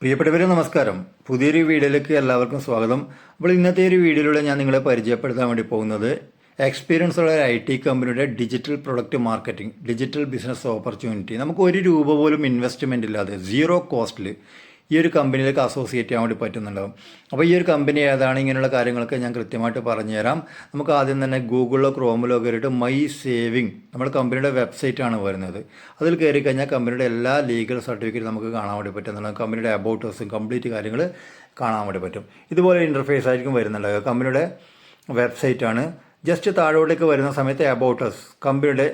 പ്രിയപ്പെട്ടവരെ നമസ്കാരം. പുതിയൊരു വീഡിയോയിലേക്ക് എല്ലാവർക്കും സ്വാഗതം. അപ്പോൾ ഇന്നത്തെ ഒരു വീഡിയോയിലൂടെ ഞാൻ നിങ്ങളെ പരിചയപ്പെടുത്താൻ വേണ്ടി പോകുന്നത് എക്സ്പീരിയൻസ് ഉള്ള ഒരു IT കമ്പനിയുടെ digital product marketing, digital business opportunity. നമുക്ക് ഒരു രൂപ പോലും ഇൻവെസ്റ്റ്മെൻ്റ് ഇല്ലാതെ സീറോ കോസ്റ്റിൽ ഈ ഒരു കമ്പനിയിലേക്ക് അസോസിയേറ്റ് ചെയ്യാൻ വേണ്ടി പറ്റുന്നുണ്ടാവും. അപ്പോൾ ഈ ഒരു കമ്പനി ഏതാണ്, ഇങ്ങനെയുള്ള കാര്യങ്ങളൊക്കെ ഞാൻ കൃത്യമായിട്ട് പറഞ്ഞുതരാം. നമുക്ക് ആദ്യം തന്നെ ഗൂഗിളിലോ ക്രോമിലോ കയറിയിട്ട് മൈ സേവിങ്, നമ്മുടെ കമ്പനിയുടെ വെബ്സൈറ്റാണ് വരുന്നത്. അതിൽ കയറി കഴിഞ്ഞാൽ കമ്പനിയുടെ എല്ലാ ലീഗൽ സർട്ടിഫിക്കറ്റ് നമുക്ക് കാണാൻ വേണ്ടി പറ്റുന്നുണ്ടാവും. കമ്പനിയുടെ അബൌട്ടേഴ്സും കംപ്ലീറ്റ് കാര്യങ്ങൾ കാണാൻ വേണ്ടി പറ്റും. ഇതുപോലെ ഇൻ്റർഫേസ് ആയിരിക്കും വരുന്നുണ്ടാവുക. കമ്പനിയുടെ വെബ്സൈറ്റാണ്. ജസ്റ്റ് താഴോട്ടേക്ക് വരുന്ന സമയത്ത് അബൌട്ടേഴ്സ്, കമ്പനിയുടെ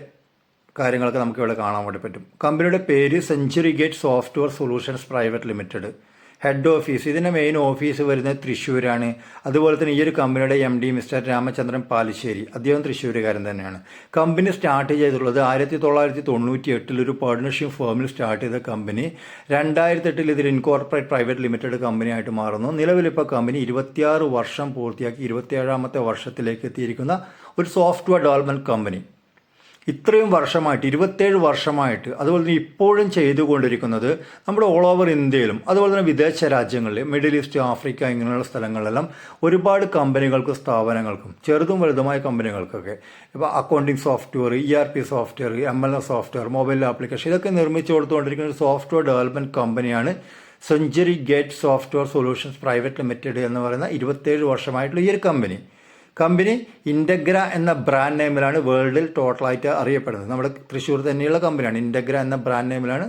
കാര്യങ്ങളൊക്കെ നമുക്ക് ഇവിടെ കാണാൻ വേണ്ടി പറ്റും. കമ്പനിയുടെ പേര് century gate software solutions private limited. Head office, ഇതിൻ്റെ മെയിൻ ഓഫീസ് വരുന്നത് തൃശ്ശൂരാണ്. അതുപോലെ തന്നെ ഈ ഒരു കമ്പനിയുടെ MD മിസ്റ്റർ രാമചന്ദ്രൻ പാലിശ്ശേരി, അദ്ദേഹം തൃശ്ശൂരുകാരൻ തന്നെയാണ്. കമ്പനി സ്റ്റാർട്ട് ചെയ്തിട്ടുള്ളത് 1998 ഒരു പാർട്ണർഷിപ്പ് ഫേമിൽ സ്റ്റാർട്ട് ചെയ്ത കമ്പനി 2008 ഇതിൽ ഇൻകോർപ്പറേറ്റ് പ്രൈവറ്റ് ലിമിറ്റഡ് കമ്പനിയായിട്ട് മാറുന്നു. നിലവിലിപ്പോൾ കമ്പനി 26 വർഷം പൂർത്തിയാക്കി 27ാമത്തെ വർഷത്തിലേക്ക് എത്തിയിരിക്കുന്ന ഒരു സോഫ്റ്റ്വെയർ ഡെവലപ്മെൻറ്റ് കമ്പനി. ഇത്രയും വർഷമായിട്ട് 27 വർഷമായിട്ട്, അതുപോലെ തന്നെ ഇപ്പോഴും ചെയ്തുകൊണ്ടിരിക്കുന്നത് നമ്മുടെ ഓൾ ഓവർ ഇന്ത്യയിലും അതുപോലെ തന്നെ വിദേശ രാജ്യങ്ങളിൽ, മിഡിൽ ഈസ്റ്റ്, ആഫ്രിക്ക, ഇങ്ങനെയുള്ള സ്ഥലങ്ങളിലെല്ലാം ഒരുപാട് കമ്പനികൾക്കും സ്ഥാപനങ്ങൾക്കും ചെറുതും വലുതുമായ കമ്പനികൾക്കൊക്കെ ഇപ്പോൾ accounting software, ERP software, MLS software, mobile application, ഇതൊക്കെ നിർമ്മിച്ചു കൊടുത്തുകൊണ്ടിരിക്കുന്ന ഒരു സോഫ്റ്റ്വെയർ ഡെവലപ്മെൻറ്റ് കമ്പനിയാണ് century gate software solutions private limited എന്ന് പറയുന്ന 27 വർഷമായിട്ടുള്ള ഈ ഒരു കമ്പനി ഇൻറ്റഗ്ര എന്ന ബ്രാൻഡ് നെയിമിലാണ് വേൾഡിൽ ടോട്ടലായിട്ട് അറിയപ്പെടുന്നത്. നമ്മുടെ തൃശ്ശൂർ തന്നെയുള്ള കമ്പനിയാണ്. ഇൻറ്റഗ്ര എന്ന ബ്രാൻഡ് നെയിമിലാണ്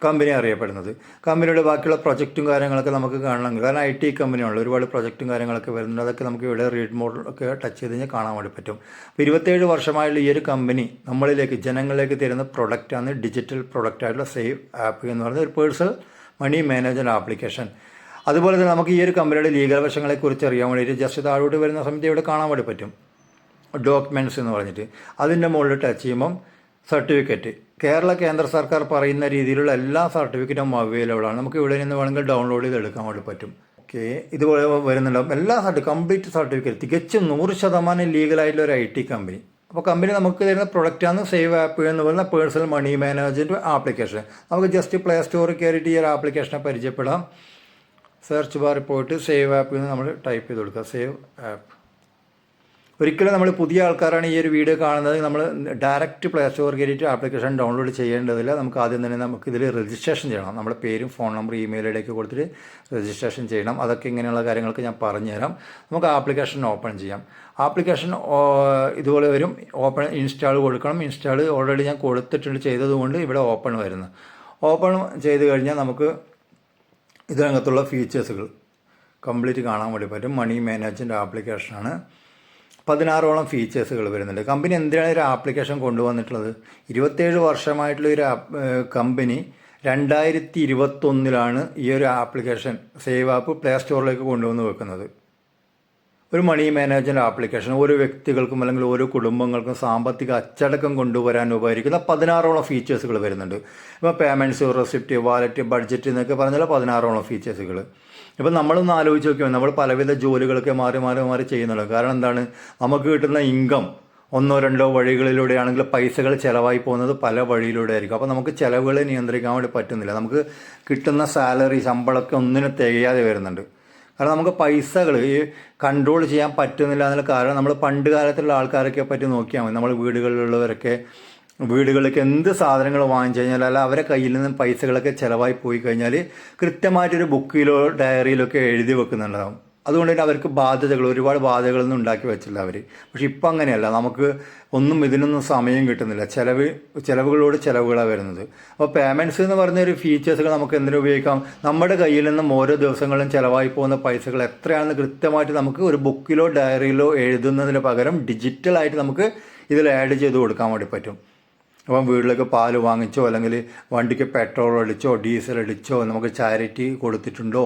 കമ്പനി അറിയപ്പെടുന്നത്. കമ്പനിയുടെ ബാക്കിയുള്ള പ്രൊജക്റ്റും കാര്യങ്ങളൊക്കെ നമുക്ക് കാണണമെങ്കിൽ, കാരണം IT കമ്പനിയാണല്ലോ, ഒരുപാട് പ്രൊജക്റ്റും കാര്യങ്ങളൊക്കെ വരുന്നുണ്ട്. അതൊക്കെ നമുക്ക് ഇവിടെ റീഡ് മോഡലൊക്കെ ടച്ച് ചെയ്ത് കഴിഞ്ഞാൽ കാണാൻ വേണ്ടി പറ്റും. അപ്പോൾ 27 വർഷമായുള്ള ഈ ഒരു കമ്പനി നമ്മളിലേക്ക്, ജനങ്ങളിലേക്ക് തരുന്ന പ്രൊഡക്റ്റാണ് ഡിജിറ്റൽ പ്രൊഡക്റ്റായിട്ടുള്ള സേവ് ആപ്പ് എന്ന് പറയുന്നത്, ഒരു പേഴ്സണൽ മണി മാനേജ്മെൻറ്റ് ആപ്ലിക്കേഷൻ. അതുപോലെ തന്നെ നമുക്ക് ഈ ഒരു കമ്പനിയുടെ ലീഗൽ വശങ്ങളെക്കുറിച്ച് അറിയാൻ വേണ്ടിയിട്ട് ജസ്റ്റ് താഴോട്ട് വരുന്ന സമയത്ത് ഇവിടെ കാണാൻ വേണ്ടി പറ്റും ഡോക്യുമെൻറ്റ്സ് എന്ന് പറഞ്ഞിട്ട്. അതിൻ്റെ മുകളിൽ ടച്ച് ചെയ്യുമ്പം സർട്ടിഫിക്കറ്റ്, കേന്ദ്ര സർക്കാർ പറയുന്ന രീതിയിലുള്ള എല്ലാ സർട്ടിഫിക്കറ്റും അവൈലബിൾ ആണ്. നമുക്ക് ഇവിടെ നിന്ന് വേണമെങ്കിൽ ഡൗൺലോഡ് ചെയ്ത് എടുക്കാൻ വേണ്ടി പറ്റും. ഓക്കെ, ഇതുപോലെ വരുന്നുണ്ടാവും എല്ലാ കംപ്ലീറ്റ് സർട്ടിഫിക്കറ്റ്, തികച്ചും 100% ലീഗലായിട്ടുള്ള ഒരു IT കമ്പനി. അപ്പോൾ കമ്പനി നമുക്ക് തരുന്ന പ്രൊഡക്റ്റാണ് സേവ് ആപ്പ് എന്ന് പറയുന്ന പേഴ്സണൽ മണി മാനേജ്മെൻറ്റ് ആപ്ലിക്കേഷൻ. നമുക്ക് ജസ്റ്റ് പ്ലേ സ്റ്റോറിൽ കയറിയിട്ട് ഈ ഒരു ആപ്ലിക്കേഷനെ പരിചയപ്പെടാം. സെർച്ച് ബാറിൽ പോയിട്ട് സേവ് ആപ്പ് എന്ന് നമ്മൾ ടൈപ്പ് ചെയ്ത് കൊടുക്കുക, സേവ് ആപ്പ്. ഒരിക്കലും നമ്മൾ പുതിയ ആൾക്കാരാണ് ഈ ഒരു വീഡിയോ കാണുന്നത്, നമ്മൾ ഡയറക്റ്റ് പ്ലേ സ്റ്റോർ കയറിയിട്ട് ആപ്ലിക്കേഷൻ ഡൗൺലോഡ് ചെയ്യേണ്ടതില്ല. നമുക്ക് ആദ്യം തന്നെ നമുക്കിതിൽ രജിസ്ട്രേഷൻ ചെയ്യണം. നമ്മുടെ പേരും ഫോൺ നമ്പർ ഇമെയിൽ ID ഒക്കെ കൊടുത്തിട്ട് രജിസ്ട്രേഷൻ ചെയ്യണം. അതൊക്കെ ഇങ്ങനെയുള്ള കാര്യങ്ങൾക്ക് ഞാൻ പറഞ്ഞുതരാം. നമുക്ക് ആപ്ലിക്കേഷൻ ഓപ്പൺ ചെയ്യാം. ആപ്ലിക്കേഷൻ ഇതുപോലെ വരും. ഓപ്പൺ ഇൻസ്റ്റാൾ കൊടുക്കണം. ഇൻസ്റ്റാൾ ഓൾറെഡി ഞാൻ കൊടുത്തിട്ടുണ്ട്, ചെയ്തതുകൊണ്ട് ഇവിടെ ഓപ്പൺ വരുന്നു. ഓപ്പൺ ചെയ്ത് കഴിഞ്ഞാൽ നമുക്ക് ഇതിനകത്തുള്ള ഫീച്ചേഴ്സുകൾ കംപ്ലീറ്റ് കാണാൻ വേണ്ടി പറ്റും. മണി മാനേജ്മെൻറ്റ് ആപ്ലിക്കേഷനാണ്. 16ഓളം ഫീച്ചേഴ്സുകൾ വരുന്നുണ്ട്. കമ്പനി എന്തിനാണ് ഒരു ആപ്ലിക്കേഷൻ കൊണ്ടുവന്നിട്ടുള്ളത്? 27 വർഷമായിട്ടുള്ള ഒരു കമ്പനി 2021 ഈ ഒരു ആപ്ലിക്കേഷൻ സേവ് ആപ്പ് പ്ലേ സ്റ്റോറിലേക്ക് കൊണ്ടുവന്ന് വെക്കുന്നത്. ഒരു മണി മാനേജ്മെൻറ്റ് ആപ്ലിക്കേഷൻ ഓരോ വ്യക്തികൾക്കും അല്ലെങ്കിൽ ഓരോ കുടുംബങ്ങൾക്കും സാമ്പത്തിക അച്ചടക്കം കൊണ്ടുവരാൻ ഉപകരിക്കുന്ന 16ഓളം ഫീച്ചേഴ്സുകൾ വരുന്നുണ്ട്. ഇപ്പോൾ പേയ്മെൻറ്റ്സ്, റെസിപ്റ്റ്, വാലറ്റ്, ബഡ്ജറ്റ് എന്നൊക്കെ പറഞ്ഞാൽ 16ഓളം ഫീച്ചേഴ്സുകൾ. ഇപ്പം നമ്മളൊന്ന് ആലോചിച്ച് നോക്കിയാൽ നമ്മൾ പലവിധ ജോലികളൊക്കെ മാറി ചെയ്യുന്നുള്ളൂ. കാരണം എന്താണ്, നമുക്ക് കിട്ടുന്ന ഇൻകം 1-2 വഴികളിലൂടെയാണെങ്കിൽ പൈസകൾ ചിലവായി പോകുന്നത് പല വഴിയിലൂടെ ആയിരിക്കും. അപ്പോൾ നമുക്ക് ചിലവുകളെ നിയന്ത്രിക്കാൻ വേണ്ടി പറ്റുന്നില്ല. നമുക്ക് കിട്ടുന്ന സാലറി, ശമ്പളമൊക്കെ ഒന്നിനും തികയാതെ വരുന്നുണ്ട്. കാരണം നമുക്ക് പൈസകൾ ഈ കൺട്രോൾ ചെയ്യാൻ പറ്റുന്നില്ല എന്നുള്ള കാരണം നമ്മൾ പണ്ട് കാലത്തുള്ള ആൾക്കാരൊക്കെ പറ്റി നോക്കിയാൽ മതി. നമ്മൾ വീടുകളിലേക്ക് എന്ത് സാധനങ്ങൾ വാങ്ങിച്ചു കഴിഞ്ഞാൽ അല്ല അവരെ കയ്യിൽ നിന്ന് പൈസകളൊക്കെ ചിലവായി പോയി കഴിഞ്ഞാൽ കൃത്യമായിട്ടൊരു ബുക്കിലോ ഡയറിയിലോ ഒക്കെ എഴുതി വെക്കുന്നുണ്ടാകും. അതുകൊണ്ട് തന്നെ അവർക്ക് ഒരുപാട് ബാധ്യതകളൊന്നും ഉണ്ടാക്കി വെച്ചില്ല അവർ. പക്ഷെ ഇപ്പം അങ്ങനെയല്ല, നമുക്ക് ഇതിനൊന്നും സമയം കിട്ടുന്നില്ല. ചിലവുകളോട് ചിലവുകളാണ് വരുന്നത്. അപ്പോൾ പേയ്മെൻറ്റ്സ് എന്ന് പറഞ്ഞ ഒരു ഫീച്ചേഴ്സുകൾ നമുക്ക് എന്തിനു ഉപയോഗിക്കാം? നമ്മുടെ കയ്യിൽ നിന്നും ഓരോ ദിവസങ്ങളിലും ചിലവായി പോകുന്ന പൈസകൾ എത്രയാണെന്ന് കൃത്യമായിട്ട് നമുക്ക് ഒരു ബുക്കിലോ ഡയറിയിലോ എഴുതുന്നതിന് പകരം ഡിജിറ്റലായിട്ട് നമുക്ക് ഇതിൽ ആഡ് ചെയ്ത് കൊടുക്കാൻ വേണ്ടി പറ്റും. അപ്പം വീട്ടിലേക്ക് പാല് വാങ്ങിച്ചോ അല്ലെങ്കിൽ വണ്ടിക്ക് പെട്രോൾ അടിച്ചോ ഡീസൽ അടിച്ചോ നമുക്ക് ചാരിറ്റി കൊടുത്തിട്ടുണ്ടോ,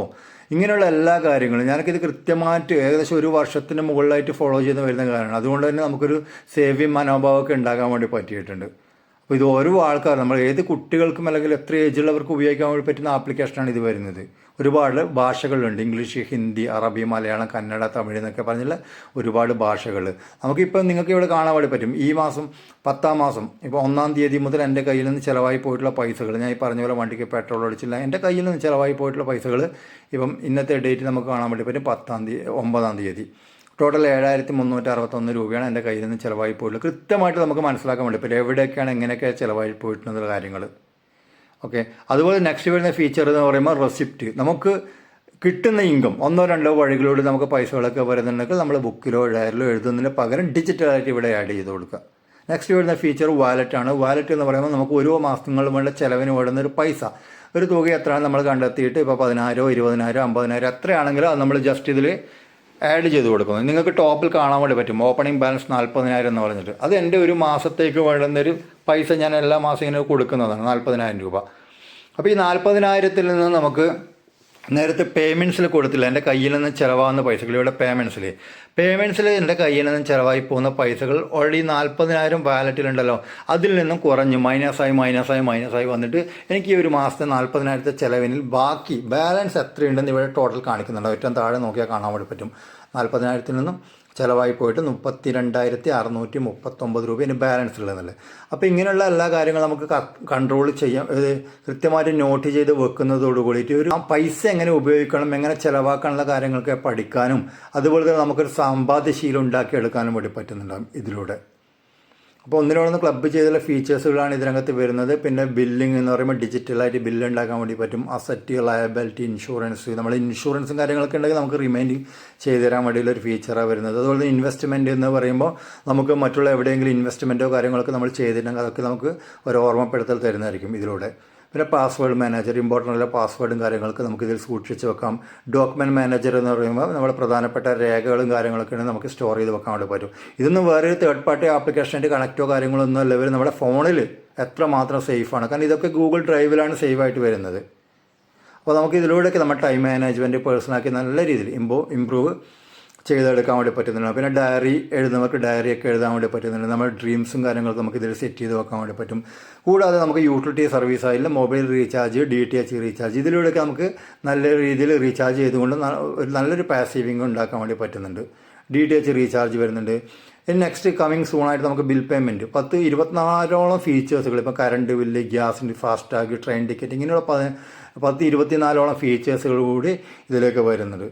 ഇങ്ങനെയുള്ള എല്ലാ കാര്യങ്ങളും ഞാനൊക്കെ കൃത്യമായിട്ട് ഏകദേശം 1 വർഷത്തിന് മുകളിലായിട്ട് ഫോളോ ചെയ്ത് വരുന്ന കാര്യമാണ്. അതുകൊണ്ട് തന്നെ നമുക്കൊരു സേവിങ് മനോഭാവമൊക്കെ ഉണ്ടാക്കാൻ വേണ്ടി പറ്റിയിട്ടുണ്ട്. അപ്പോൾ ഇത് ഓരോ ആൾക്കാർ നമ്മൾ ഏത് കുട്ടികൾക്കും അല്ലെങ്കിൽ എത്ര ഏജുള്ളവർക്ക് ഉപയോഗിക്കാൻ വേണ്ടി പറ്റുന്ന ആപ്ലിക്കേഷനാണ് ഇത് വരുന്നത്. ഒരുപാട് ഭാഷകളുണ്ട്. ഇംഗ്ലീഷ്, ഹിന്ദി, അറബി, മലയാളം, കന്നഡ, തമിഴ് എന്നൊക്കെ പറഞ്ഞുള്ള ഒരുപാട് ഭാഷകൾ. നമുക്കിപ്പോൾ നിങ്ങൾക്ക് ഇവിടെ കാണാൻ വേണ്ടി പറ്റും. ഈ മാസം 10-ാം മാസം ഇപ്പോൾ 1-ാം തീയതി മുതൽ എൻ്റെ കയ്യിൽ നിന്ന് ചിലവായി പോയിട്ടുള്ള പൈസകൾ, ഞാൻ ഈ പറഞ്ഞ പോലെ വണ്ടിക്ക് പെട്രോൾ അടിച്ചില്ല, എൻ്റെ കയ്യിൽ നിന്ന് ചിലവായി പോയിട്ടുള്ള പൈസകൾ ഇപ്പം ഇന്നത്തെ ഡേറ്റ് നമുക്ക് കാണാൻ വേണ്ടി പറ്റും. 9-ാം തീയതി ടോട്ടൽ 7,361 രൂപയാണ് എൻ്റെ കയ്യിൽ നിന്ന് ചിലവായി പോയിട്ടുള്ളത്. കൃത്യമായിട്ട് നമുക്ക് മനസ്സിലാക്കാൻ വേണ്ടി പറ്റും എവിടെയൊക്കെയാണ് എങ്ങനെയൊക്കെ ചിലവായി പോയിട്ടുള്ള കാര്യങ്ങൾ. ഓക്കെ, അതുപോലെ നെക്സ്റ്റ് വരുന്ന ഫീച്ചർ എന്ന് പറയുമ്പോൾ റെസിപ്റ്റ്. നമുക്ക് കിട്ടുന്ന ഇൻകം 1-2 വഴികളിലൂടെ നമുക്ക് പൈസകളൊക്കെ വരുന്നുണ്ടെങ്കിൽ നമ്മൾ ബുക്കിലോ ഡയറിലോ എഴുതുന്നതിന് പകരം ഡിജിറ്റലായിട്ട് ഇവിടെ ആഡ് ചെയ്ത് കൊടുക്കുക. നെക്സ്റ്റ് വരുന്ന ഫീച്ചർ വാലറ്റാണ്. വാലറ്റ് എന്ന് പറയുമ്പോൾ നമുക്ക് ഓരോ മാസങ്ങളും വേണ്ട ചിലവിന് വേണ്ടുന്ന ഒരു പൈസ, ഒരു തുക എത്രയാണ് നമ്മൾ കണ്ടെത്തിയിട്ട് ഇപ്പോൾ 10,000, 20,000, 50,000 എത്രയാണെങ്കിലും അത് നമ്മൾ ജസ്റ്റ് ഇതിൽ ആഡ് ചെയ്ത് കൊടുക്കുന്നു. നിങ്ങൾക്ക് ടോപ്പിൽ കാണാൻ വേണ്ടി പറ്റും ഓപ്പണിംഗ് ബാലൻസ് 40,000 എന്ന് പറഞ്ഞിട്ട്. അത് എൻ്റെ ഒരു മാസത്തേക്ക് വേണ്ടുന്നൊരു പൈസ ഞാൻ എല്ലാ മാസം ഇങ്ങനെ കൊടുക്കുന്നതാണ്, 40,000 രൂപ. അപ്പോൾ ഈ 40,000-ൽ നിന്ന് നമുക്ക് നേരത്തെ പേയ്മെൻറ്റ്സിൽ കൊടുത്തില്ല, എൻ്റെ കയ്യിൽ നിന്ന് ചിലവാകുന്ന പൈസകൾ. ഇവിടെ പേയ്മെൻറ്റ്സിൽ എൻ്റെ കയ്യിൽ നിന്ന് ചിലവായി പോകുന്ന പൈസകൾ ഓൾറെഡി 40,000 വാലറ്റിലുണ്ടല്ലോ, അതിൽ നിന്നും കുറഞ്ഞ് മൈനസായി വന്നിട്ട് എനിക്ക് ഈ ഒരു മാസത്തെ 40,000 ചിലവിനിൽ ബാക്കി ബാലൻസ് എത്രയുണ്ടെന്ന് ഇവിടെ ടോട്ടൽ കാണിക്കുന്നുണ്ട്. ഏറ്റവും താഴെ നോക്കിയാൽ കാണാൻ വേണ്ടി പറ്റും. 40,000-ൽ നിന്നും ചിലവായി പോയിട്ട് 32,639 രൂപ ഇനി ബാലൻസ് ഉള്ളതല്ലേ. അപ്പോൾ ഇങ്ങനെയുള്ള എല്ലാ കാര്യങ്ങളും നമുക്ക് കൺട്രോൾ ചെയ്യാം, കൃത്യമായിട്ട് നോട്ട് ചെയ്ത് വെക്കുന്നതോട് കൂടിയിട്ട് ഒരു പൈസ എങ്ങനെ ഉപയോഗിക്കണം, എങ്ങനെ ചിലവാക്കാനുള്ള കാര്യങ്ങളൊക്കെ പഠിക്കാനും അതുപോലെ തന്നെ നമുക്കൊരു സമ്പാദ്യശീലം ഉണ്ടാക്കിയെടുക്കാനും വേണ്ടി പറ്റുന്നുണ്ടാകും ഇതിലൂടെ. അപ്പോൾ ഒന്നിനോടൊന്ന് ക്ലബ്ബ് ചെയ്തുള്ള ഫീച്ചേഴ്സുകളാണ് ഇതിനകത്ത് വരുന്നത്. പിന്നെ ബില്ലിംഗ് എന്ന് പറയുമ്പോൾ ഡിജിറ്റലായിട്ട് ബില്ല് ഉണ്ടാക്കാൻ വേണ്ടി പറ്റും. അസറ്റ്, ലയബിലിറ്റി, ഇൻഷുറൻസ്, നമ്മൾ ഇൻഷുറൻസും കാര്യങ്ങളൊക്കെ ഉണ്ടെങ്കിൽ നമുക്ക് റിമൈൻഡ് ചെയ്ത് തരാൻ വേണ്ടിയുള്ള ഒരു ഫീച്ചറാണ് വരുന്നത്. അതുപോലെ തന്നെ ഇൻവെസ്റ്റ്മെൻറ്റ് എന്ന് പറയുമ്പോൾ നമുക്ക് മറ്റുള്ള എവിടെയെങ്കിലും ഇൻവെസ്റ്റ്മെൻറ്റോ കാര്യങ്ങളൊക്കെ നമ്മൾ ചെയ്തിട്ടുണ്ടെങ്കിൽ അതൊക്കെ നമുക്ക് ഒരു ഓർമ്മപ്പെടുത്തൽ തരുന്നതായിരിക്കും ഇതിലൂടെ. പിന്നെ പാസ്വേഡ് മാനേജർ, ഇമ്പോർട്ടൻ്റ് ഉള്ള പാസ്വേഡും കാര്യങ്ങളൊക്കെ നമുക്കിതിൽ സൂക്ഷിച്ച് വെക്കാം. ഡോക്യുമെൻറ്റ് മാനേജർ എന്ന് പറയുമ്പോൾ നമ്മുടെ പ്രധാനപ്പെട്ട രേഖകളും കാര്യങ്ങളൊക്കെ നമുക്ക് സ്റ്റോർ ചെയ്ത് വെക്കാൻ വേണ്ടി പറ്റും. ഇതൊന്നും വേറൊരു തേർഡ് പാർട്ടി ആപ്ലിക്കേഷനായിട്ട് കണക്റ്റോ കാര്യങ്ങളൊന്നും അല്ല, ഇവർ നമ്മുടെ ഫോണിൽ എത്രമാത്രം സേഫാണ്. കാരണം ഇതൊക്കെ ഗൂഗിൾ ഡ്രൈവിലാണ് സേഫായിട്ട് വരുന്നത്. അപ്പോൾ നമുക്ക് ഇതിലൂടെയൊക്കെ നമ്മുടെ ടൈം മാനേജ്മെൻറ്റ് പേഴ്സണാക്കി നല്ല രീതിയിൽ ഇമ്പ്രൂവ് ചെയ്തെടുക്കാൻ വേണ്ടി പറ്റുന്നുണ്ട്. പിന്നെ ഡയറി എഴുതുന്നവർക്ക് ഡയറിയൊക്കെ എഴുതാൻ വേണ്ടി പറ്റുന്നുണ്ട്. നമ്മുടെ ഡ്രീംസും കാര്യങ്ങളൊക്കെ നമുക്ക് ഇതിൽ സെറ്റ് ചെയ്ത് വെക്കാൻ വേണ്ടി പറ്റും. കൂടാതെ നമുക്ക് യൂട്ടിലിറ്റി സർവീസ് ആയാലും മൊബൈൽ റീചാർജ്, DTH റീചാർജ്, ഇതിലൂടെയൊക്കെ നമുക്ക് നല്ല രീതിയിൽ റീചാർജ് ചെയ്തുകൊണ്ട് നല്ലൊരു പാസീവ് ഇൻകം ഉണ്ടാക്കാൻ വേണ്ടി പറ്റുന്നുണ്ട്. DTH റീചാർജ് വരുന്നുണ്ട്. ഇനി നെക്സ്റ്റ് കമ്മിങ് സൂണായിട്ട് നമുക്ക് ബിൽ പേയ്മെൻറ്റ് 24 ഫീച്ചേഴ്സുകൾ, ഇപ്പോൾ കറണ്ട് ബില്ല്, ഗ്യാസിൻ്റെ, ഫാസ്ടാഗ്, ട്രെയിൻ ടിക്കറ്റ്, ഇങ്ങനെയുള്ള 24 ഫീച്ചേഴ്സുകൾ കൂടി ഇതിലേക്ക് വരുന്നുണ്ട്.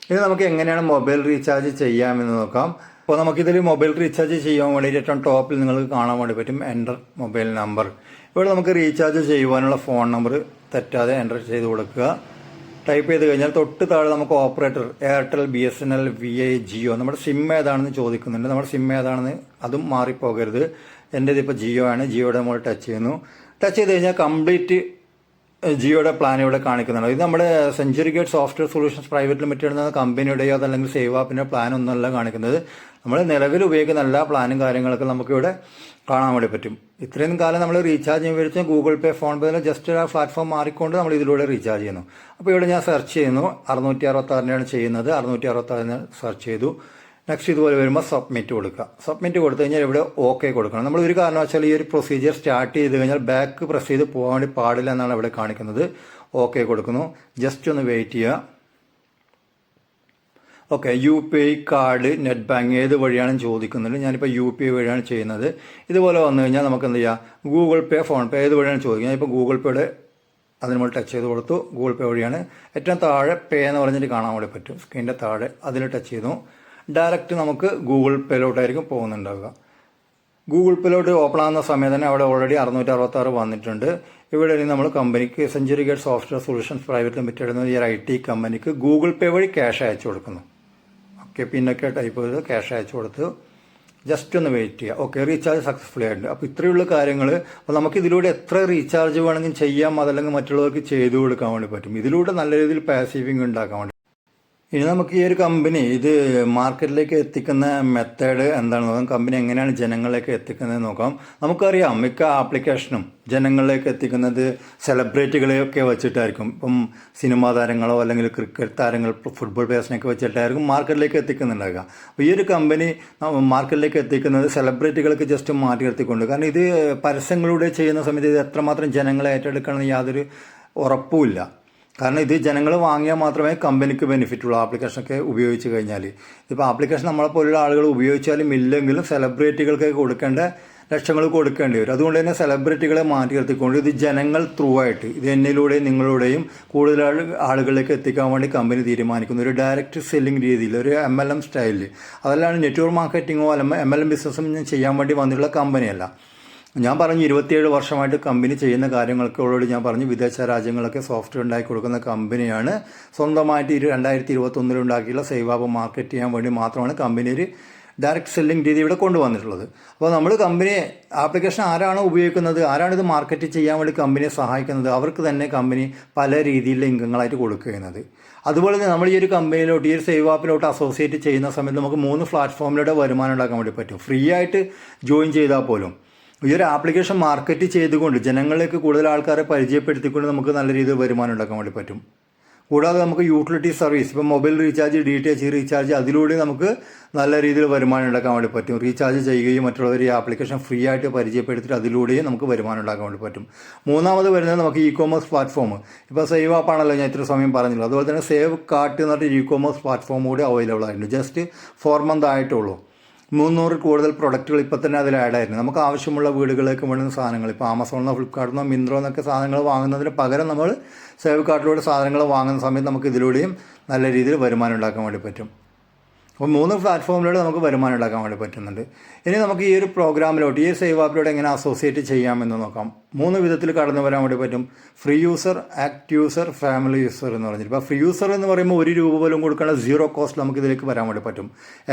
ഇനി നമുക്ക് എങ്ങനെയാണ് മൊബൈൽ റീചാർജ് ചെയ്യാമെന്ന് നോക്കാം. അപ്പോൾ നമുക്കിതിൽ മൊബൈൽ റീചാർജ് ചെയ്യാൻ വേണ്ടിയിട്ട് ഏറ്റവും ടോപ്പിൽ നിങ്ങൾക്ക് കാണാൻ വേണ്ടി പറ്റും എൻ്റർ മൊബൈൽ നമ്പർ. ഇവിടെ നമുക്ക് റീചാർജ് ചെയ്യുവാനുള്ള ഫോൺ നമ്പർ തെറ്റാതെ എൻ്റർ ചെയ്ത് കൊടുക്കുക. ടൈപ്പ് ചെയ്ത് കഴിഞ്ഞാൽ തൊട്ട് താഴെ നമുക്ക് operator Airtel, BSNL, VI, Jio, നമ്മുടെ സിം ഏതാണെന്ന് ചോദിക്കുന്നുണ്ട്. നമ്മുടെ സിം ഏതാണെന്ന് അതും മാറിപ്പോകരുത്. എൻ്റെ ഇതിപ്പോൾ ജിയോ ആണ്. ജിയോയുടെ നമ്മൾ ടച്ച് ചെയ്യുന്നു. ടച്ച് ചെയ്ത് കഴിഞ്ഞാൽ കംപ്ലീറ്റ് ജിയോയുടെ പ്ലാൻ ഇവിടെ കാണിക്കുന്നുണ്ട്. ഇത് നമ്മുടെ century gate software solutions private limited എന്ന കമ്പനിയുടെയോ അതല്ലെങ്കിൽ സേവ് ആപ്പിൻ്റെ പ്ലാൻ ഒന്നുമല്ല കാണിക്കുന്നത്. നമ്മൾ നിലവിൽ ഉപയോഗിക്കുന്ന എല്ലാ പ്ലാനും കാര്യങ്ങളൊക്കെ നമുക്കിവിടെ കാണാൻ വേണ്ടി പറ്റും. ഇത്രയും കാലം നമ്മൾ റീചാർജ് ചെയ്യുമ്പോൾ ഗൂഗിൾ പേ, ഫോൺ പേ ജസ്റ്റ് ആ പ്ലാറ്റ്ഫോം മാറിക്കൊണ്ട് നമ്മൾ ഇതിലൂടെ റീചാർജ് ചെയ്യുന്നു. അപ്പോൾ ഇവിടെ ഞാൻ സെർച്ച് ചെയ്യുന്നു, 666-ാണ് ചെയ്യുന്നത്. 666 സെർച്ച് ചെയ്തു. നെക്സ്റ്റ് ഇതുപോലെ വരുമ്പോൾ സബ്മിറ്റ് കൊടുക്കുക. സബ്മിറ്റ് കൊടുത്തു കഴിഞ്ഞാൽ ഇവിടെ ഓക്കെ കൊടുക്കണം. നമ്മൾ ഒരു കാരണവശാൽ ഈ ഒരു പ്രൊസീജിയർ സ്റ്റാർട്ട് ചെയ്ത് കഴിഞ്ഞാൽ ബാക്ക് പ്രസ് ചെയ്ത് പോകാൻ വേണ്ടി പാടില്ല എന്നാണ് ഇവിടെ കാണിക്കുന്നത്. ഓക്കെ കൊടുക്കുന്നു. ജസ്റ്റ് ഒന്ന് വെയിറ്റ് ചെയ്യുക. Okay, UPI, card, net bank ഏത് വഴിയാണെന്ന് ചോദിക്കുന്നുണ്ട്. ഞാനിപ്പോൾ UPI വഴിയാണ് ചെയ്യുന്നത്. ഇതുപോലെ വന്നു കഴിഞ്ഞാൽ നമുക്ക് എന്ത് ചെയ്യാം, ഗൂഗിൾ പേ, ഫോൺ പേ ഏത് വഴിയാണ് ചോദിക്കുക. ഞാനിപ്പോൾ ഗൂഗിൾ പേയുടെ അതിന് നമ്മൾ ടച്ച് ചെയ്ത് കൊടുത്തു. ഗൂഗിൾ പേ വഴിയാണ്. ഏറ്റവും താഴെ പേ എന്ന് പറഞ്ഞിട്ട് കാണാൻ വേണ്ടി പറ്റും. സ്ക്രീനിൻ്റെ താഴെ അതിൽ ടച്ച് ചെയ്തു. ഡയറക്റ്റ് നമുക്ക് ഗൂഗിൾ പേയിലോട്ടായിരിക്കും പോകുന്നുണ്ടാവുക. ഗൂഗിൾ പേയിലോട്ട് ഓപ്പൺ ആകുന്ന സമയത്ത് തന്നെ അവിടെ ഓൾറെഡി 666 വന്നിട്ടുണ്ട്. ഇവിടെ നമ്മൾ കമ്പനിക്ക് century gate software solutions private limited എന്ന ഈ IT കമ്പനിക്ക് ഗൂഗിൾ പേ വഴി ക്യാഷ് അയച്ചു കൊടുക്കുന്നു. ഓക്കെ, പിന്നൊക്കെ ടൈപ്പ് ചെയ്ത് ക്യാഷ് അയച്ചു കൊടുത്ത് ജസ്റ്റ് ഒന്ന് വെയിറ്റ് ചെയ്യുക. ഓക്കെ, റീചാർജ് സക്സസ്ഫുള്ളി ആയിട്ടുണ്ട്. അപ്പോൾ ഇത്രയുള്ള കാര്യങ്ങൾ. അപ്പോൾ നമുക്ക് ഇതിലൂടെ എത്ര റീചാർജ് വേണമെങ്കിലും ചെയ്യാം, അതല്ലെങ്കിൽ മറ്റുള്ളവർക്ക് ചെയ്തു കൊടുക്കാൻ വേണ്ടി പറ്റും. ഇതിലൂടെ നല്ല രീതിയിൽ പാസീവ് ഇൻകം ഉണ്ടാക്കാൻ വേണ്ടി. ഇനി നമുക്ക് ഈ ഒരു കമ്പനി ഇത് മാർക്കറ്റിലേക്ക് എത്തിക്കുന്ന മെത്തേഡ് എന്താണെന്ന് നോക്കാം. കമ്പനി എങ്ങനെയാണ് ജനങ്ങളിലേക്ക് എത്തിക്കുന്നത് നോക്കാം. നമുക്കറിയാം മിക്ക ആപ്ലിക്കേഷനും ജനങ്ങളിലേക്ക് എത്തിക്കുന്നത് സെലിബ്രിറ്റികളെയൊക്കെ വെച്ചിട്ടായിരിക്കും. ഇപ്പം സിനിമാ താരങ്ങളോ അല്ലെങ്കിൽ ക്രിക്കറ്റ് താരങ്ങൾ, ഫുട്ബോൾ പ്ലേയേഴ്സിനൊക്കെ വെച്ചിട്ടായിരിക്കും മാർക്കറ്റിലേക്ക് എത്തിക്കുന്നുണ്ടാകുക. അപ്പോൾ ഈ ഒരു കമ്പനി മാർക്കറ്റിലേക്ക് എത്തിക്കുന്നത് സെലിബ്രിറ്റികൾക്ക് ജസ്റ്റ് മാറ്റി നിർത്തിക്കൊണ്ട്, കാരണം ഇത് പരസ്യങ്ങളിലൂടെ ചെയ്യുന്ന സമയത്ത് ഇത് എത്രമാത്രം ജനങ്ങളെ ഏറ്റെടുക്കണമെന്ന് യാതൊരു ഉറപ്പുമില്ല. കാരണം ഇത് ജനങ്ങൾ വാങ്ങിയാൽ മാത്രമേ കമ്പനിക്ക് ബെനിഫിറ്റ് ഉള്ളൂ ആപ്ലിക്കേഷനൊക്കെ ഉപയോഗിച്ച് കഴിഞ്ഞാൽ. ഇപ്പോൾ ആപ്ലിക്കേഷൻ നമ്മളെപ്പോലുള്ള ആളുകൾ ഉപയോഗിച്ചാലും ഇല്ലെങ്കിലും സെലിബ്രിറ്റികൾക്ക് കൊടുക്കേണ്ട ലക്ഷങ്ങൾ കൊടുക്കേണ്ടി വരും. അതുകൊണ്ട് തന്നെ സെലിബ്രിറ്റികളെ മാറ്റി നിർത്തിക്കൊണ്ട് ഇത് ജനങ്ങൾ ത്രൂ ആയിട്ട് ഇത് എന്നിലൂടെയും നിങ്ങളുടെയും കൂടുതൽ ആളുകളിലേക്ക് എത്തിക്കാൻ വേണ്ടി കമ്പനി തീരുമാനിക്കുന്നു. ഒരു ഡയറക്റ്റ് സെല്ലിംഗ് രീതിയിൽ, ഒരു MLM സ്റ്റൈലിൽ. അതല്ലാണ്ട് നെറ്റ്വർക്ക് മാർക്കറ്റിങ്ങോ അല്ലെങ്കിൽ MLM ബിസിനസ്സും ചെയ്യാൻ വേണ്ടി വന്നിട്ടുള്ള കമ്പനിയല്ല. ഞാൻ പറഞ്ഞു 27 വർഷമായിട്ട് കമ്പനി ചെയ്യുന്ന കാര്യങ്ങൾക്കോട് ഞാൻ പറഞ്ഞു, വിദേശ രാജ്യങ്ങളൊക്കെ സോഫ്റ്റ്വെയർ ഉണ്ടാക്കി കൊടുക്കുന്ന കമ്പനിയാണ്. സ്വന്തമായിട്ട് 2021 ഉണ്ടാക്കിയുള്ള സേവ് ആപ്പ് മാർക്കറ്റ് ചെയ്യാൻ വേണ്ടി മാത്രമാണ് കമ്പനി ഒരു ഡയറക്റ്റ് സെല്ലിംഗ് രീതി ഇവിടെ കൊണ്ടുവന്നിട്ടുള്ളത്. അപ്പോൾ നമ്മൾ കമ്പനിയെ ആപ്ലിക്കേഷൻ ആരാണോ ഉപയോഗിക്കുന്നത്, ആരാണിത് മാർക്കറ്റ് ചെയ്യാൻ വേണ്ടി കമ്പനിയെ സഹായിക്കുന്നത്, അവർക്ക് തന്നെ കമ്പനി പല രീതിയിലുള്ള ഇൻകങ്ങളായിട്ട് കൊടുക്കുന്നത്. അതുപോലെ തന്നെ നമ്മൾ ഈ ഒരു കമ്പനിയിലോട്ട്, ഈ ഒരു സേവ് ആപ്പിലോട്ട് അസോസിയേറ്റ് ചെയ്യുന്ന സമയത്ത് നമുക്ക് 3 പ്ലാറ്റ്ഫോമിലൂടെ വരുമാനം ഉണ്ടാക്കാൻ വേണ്ടി പറ്റും. ഫ്രീ ആയിട്ട് ജോയിൻ ചെയ്താൽ പോലും ഈ ഒരു ആപ്ലിക്കേഷൻ മാർക്കറ്റ് ചെയ്തുകൊണ്ട് ജനങ്ങളിലേക്ക് കൂടുതൽ ആൾക്കാരെ പരിചയപ്പെടുത്തിക്കൊണ്ട് നമുക്ക് നല്ല രീതിയിൽ വരുമാനം ഉണ്ടാക്കാൻ വേണ്ടി പറ്റും. കൂടാതെ നമുക്ക് യൂട്ടിലിറ്റി സർവീസ്, ഇപ്പോൾ മൊബൈൽ റീചാർജ്, DTH റീചാർജ്, അതിലൂടെ നമുക്ക് നല്ല രീതിയിൽ വരുമാനം ഉണ്ടാക്കാൻ വേണ്ടി പറ്റും. റീചാർജ് ചെയ്യുകയും മറ്റുള്ളവർ ഈ ആപ്ലിക്കേഷൻ ഫ്രീ ആയിട്ട് പരിചയപ്പെടുത്തിയിട്ട് അതിലൂടെയും നമുക്ക് വരുമാനം ഉണ്ടാക്കാൻ വേണ്ടി പറ്റും. മൂന്നാമത് വരുന്നത് നമുക്ക് ഇ-കൊമേഴ്സ് പ്ലാറ്റ്ഫോം. ഇപ്പോൾ സേവ് ആപ്പാണല്ലോ ഞാൻ ഇത്ര സമയം പറഞ്ഞിട്ടുള്ളത്. അതുപോലെ തന്നെ സേവ് കാർട്ട് എന്ന് പറഞ്ഞിട്ട് ഇ-കൊമേഴ്സ് പ്ലാറ്റ്ഫോം കൂടി അവൈലബിൾ ആയിട്ടുണ്ട്. ജസ്റ്റ് 4 മന്ത് ആയിട്ടുള്ളൂ. 300 കൂടുതൽ പ്രൊഡക്റ്റുകൾ ഇപ്പോൾ തന്നെ അതിൽ ആഡായിരുന്നു. നമുക്ക് ആവശ്യമുള്ള വീടുകളിലേക്ക് വേണ്ടുന്ന സാധനങ്ങൾ, ഇപ്പോൾ ആമസോണിന്നോ ഫ്ലിപ്കാർട്ടിന്നോ മിന്ത്രോ എന്നൊക്കെ സാധനങ്ങൾ വാങ്ങുന്നതിന് പകരം നമ്മൾ സേവ് കാർട്ടിലൂടെ സാധനങ്ങൾ വാങ്ങുന്ന സമയത്ത് നമുക്ക് ഇതിലൂടെയും നല്ല രീതിയിൽ വരുമാനം ഉണ്ടാക്കാൻ വേണ്ടി പറ്റും. അപ്പോൾ 3 പ്ലാറ്റ്ഫോമിലൂടെ നമുക്ക് വരുമാനം ഉണ്ടാക്കാൻ വേണ്ടി പറ്റുന്നുണ്ട്. ഇനി നമുക്ക് ഈ ഒരു പ്രോഗ്രാമിലോട്ട്, ഈ സേവ് ആപ്പിലൂടെ എങ്ങനെ അസോസിയേറ്റ് ചെയ്യാമെന്ന് നോക്കാം. 3 വിധത്തിൽ കടന്നു വരാൻ വേണ്ടി പറ്റും. Free user, act user, family user എന്ന് പറഞ്ഞിട്ട്. ഇപ്പോൾ ഫ്രീ യൂസർ എന്ന് പറയുമ്പോൾ 1 രൂപ പോലും കൊടുക്കേണ്ട 0 കോസ്റ്റ് നമുക്ക് ഇതിലേക്ക് വരാൻ വേണ്ടി പറ്റും.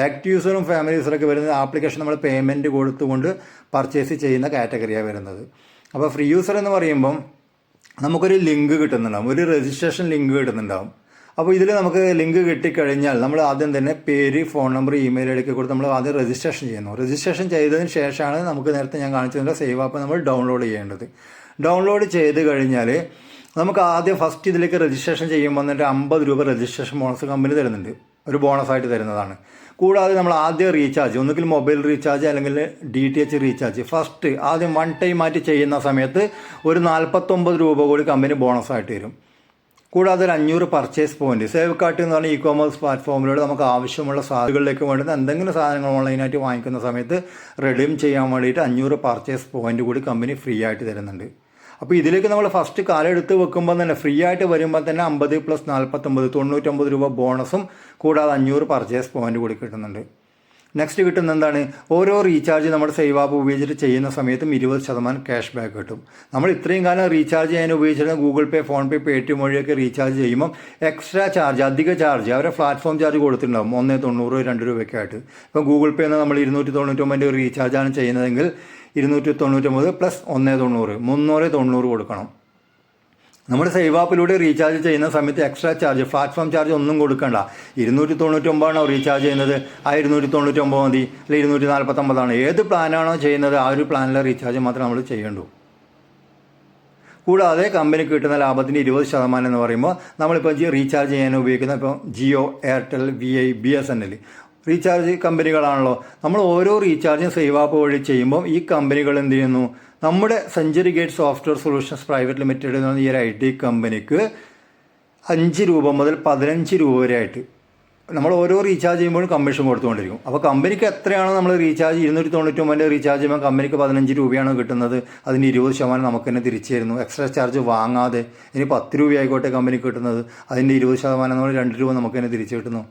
ആക്ട് യൂസറും ഫാമിലി യൂസറൊക്കെ വരുന്നത് ആപ്ലിക്കേഷൻ നമ്മൾ പേയ്മെൻറ്റ് കൊടുത്തുകൊണ്ട് പർച്ചേസ് ചെയ്യുന്ന കാറ്റഗറിയാണ് വരുന്നത്. അപ്പോൾ ഫ്രീ യൂസർ എന്ന് പറയുമ്പം നമുക്കൊരു ലിങ്ക് കിട്ടുന്നുണ്ടാവും, ഒരു രജിസ്ട്രേഷൻ ലിങ്ക് കിട്ടുന്നുണ്ടാവും. അപ്പോൾ ഇതിൽ നമുക്ക് ലിങ്ക് കിട്ടിക്കഴിഞ്ഞാൽ നമ്മൾ ആദ്യം തന്നെ പേര്, phone number, email I D ഒക്കെ കൊടുത്ത് നമ്മൾ ആദ്യം രജിസ്ട്രേഷൻ ചെയ്യുന്നു. രജിസ്ട്രേഷൻ ചെയ്തതിന് ശേഷമാണ് നമുക്ക് നേരത്തെ ഞാൻ കാണിച്ചതിൻ്റെ സേവ് ആപ്പ് നമ്മൾ ഡൗൺലോഡ് ചെയ്യേണ്ടത്. ഡൗൺലോഡ് ചെയ്ത് കഴിഞ്ഞാൽ നമുക്ക് ആദ്യം ഫസ്റ്റ് ഇതിലേക്ക് രജിസ്ട്രേഷൻ ചെയ്യുമ്പോൾ വന്നിട്ട് 50 രൂപ രജിസ്ട്രേഷൻ ബോണസ് കമ്പനി തരുന്നുണ്ട്, ഒരു ബോണസായിട്ട് തരുന്നതാണ്. കൂടാതെ നമ്മൾ ആദ്യം റീചാർജ്, ഒന്നുകിൽ മൊബൈൽ റീചാർജ് അല്ലെങ്കിൽ DTH റീചാർജ് ഫസ്റ്റ് ആദ്യം 1 ടൈം ആയിട്ട് ചെയ്യുന്ന സമയത്ത് ഒരു 49 രൂപ കൂടി കമ്പനി ബോണസായിട്ട് തരും. കൂടാതെ ഒരു 500 പർച്ചേസ് പോയിന്റ്. സേവ് കാർട്ട് എന്ന് പറഞ്ഞാൽ ഇ-കൊമേഴ്സ് പ്ലാറ്റ്ഫോമിലൂടെ നമുക്ക് ആവശ്യമുള്ള സാധനങ്ങളിലേക്ക് വേണ്ടുന്ന എന്തെങ്കിലും സാധനങ്ങൾ ഓൺലൈനായിട്ട് വാങ്ങിക്കുന്ന സമയത്ത് റെഡീം ചെയ്യാൻ വേണ്ടിയിട്ട് 500 പർച്ചേസ് പോയിന്റ് കൂടി കമ്പനി ഫ്രീ ആയിട്ട് തരുന്നുണ്ട്. അപ്പോൾ ഇതിലേക്ക് നമ്മൾ ഫസ്റ്റ് കാലെടുത്ത് വെക്കുമ്പോൾ തന്നെ ഫ്രീ ആയിട്ട് വരുമ്പോൾ തന്നെ 50 + 49 99 രൂപ ബോണസും കൂടാതെ 500 പർച്ചേസ് പോയിന്റ് കൂടി കിട്ടുന്നുണ്ട്. നെക്സ്റ്റ് കിട്ടുന്ന എന്താണ്, ഓരോ റീചാർജ് നമ്മുടെ സേവ് ആപ്പ് ഉപയോഗിച്ചിട്ട് ചെയ്യുന്ന സമയത്തും 20% ക്യാഷ് ബാക്ക് കിട്ടും. നമ്മൾ ഇത്രയും കാലം റീചാർജ് ചെയ്യാൻ ഉപയോഗിച്ചിരുന്ന ഗൂഗിൾ പേ, ഫോൺ പേ, പേടിഎം വഴിയൊക്കെ റീചാർജ് ചെയ്യുമ്പോൾ എക്സ്ട്രാ ചാർജ്, അധിക ചാർജ്, അവരെ പ്ലാറ്റ്ഫോം ചാർജ് കൊടുത്തിട്ടുണ്ടാവും 1.90 2 രൂപയൊക്കെ ആയിട്ട്. ഇപ്പോൾ ഗൂഗിൾ പേ എന്ന് നമ്മൾ 299 റീചാർജാണ് ചെയ്യുന്നതെങ്കിൽ 299 + 1.90 390 കൊടുക്കണം. നമ്മുടെ സേവ് ആപ്പിലൂടെ റീചാർജ് ചെയ്യുന്ന സമയത്ത് എക്സ്ട്രാ ചാർജ്, പ്ലാറ്റ്ഫോം ചാർജ് ഒന്നും കൊടുക്കണ്ട. 299 റീചാർജ് ചെയ്യുന്നത്, ആ 299 മതി. അല്ലെങ്കിൽ 249 ഏത് പ്ലാനാണോ ചെയ്യുന്നത് ആ ഒരു പ്ലാനിലെ റീചാർജ് മാത്രമേ നമ്മൾ ചെയ്യേണ്ടൂ. കൂടാതെ കമ്പനിക്ക് കിട്ടുന്ന ലാഭത്തിന് 20% എന്ന് പറയുമ്പോൾ നമ്മളിപ്പോൾ റീചാർജ് ചെയ്യാൻ ഉപയോഗിക്കുന്ന ഇപ്പോൾ Jio, Airtel, VI, BSNL recharge കമ്പനികളാണല്ലോ. നമ്മൾ ഓരോ റീചാർജും സേവ് ആപ്പ് വഴി ചെയ്യുമ്പോൾ ഈ കമ്പനികൾ എന്ത് ചെയ്യുന്നു, നമ്മുടെ century gate software solutions private limited എന്ന് പറഞ്ഞ ഈ ഒരു IT കമ്പനിക്ക് 5 രൂപ മുതൽ 15 രൂപ വരെ ആയിട്ട് നമ്മൾ ഓരോ റീചാർജ് ചെയ്യുമ്പോഴും കമ്മീഷൻ കൊടുത്തുകൊണ്ടിരിക്കും. അപ്പോൾ കമ്പനിക്ക് എത്രയാണോ നമ്മൾ റീചാർജ് 299 റീചാർജ് ചെയ്യുമ്പോൾ കമ്പനിക്ക് 15 രൂപയാണ് കിട്ടുന്നത്. അതിന് 20% നമുക്ക് തന്നെ തിരിച്ചു തരുന്നു, എക്സ്ട്രാ ചാർജ് വാങ്ങാതെ. ഇനി 10 രൂപ ആയിക്കോട്ടെ കമ്പനിക്ക് കിട്ടുന്നത്, അതിൻ്റെ 20% നമ്മൾ 2 രൂപ നമുക്ക് തന്നെ തിരിച്ചു കിട്ടുന്നു.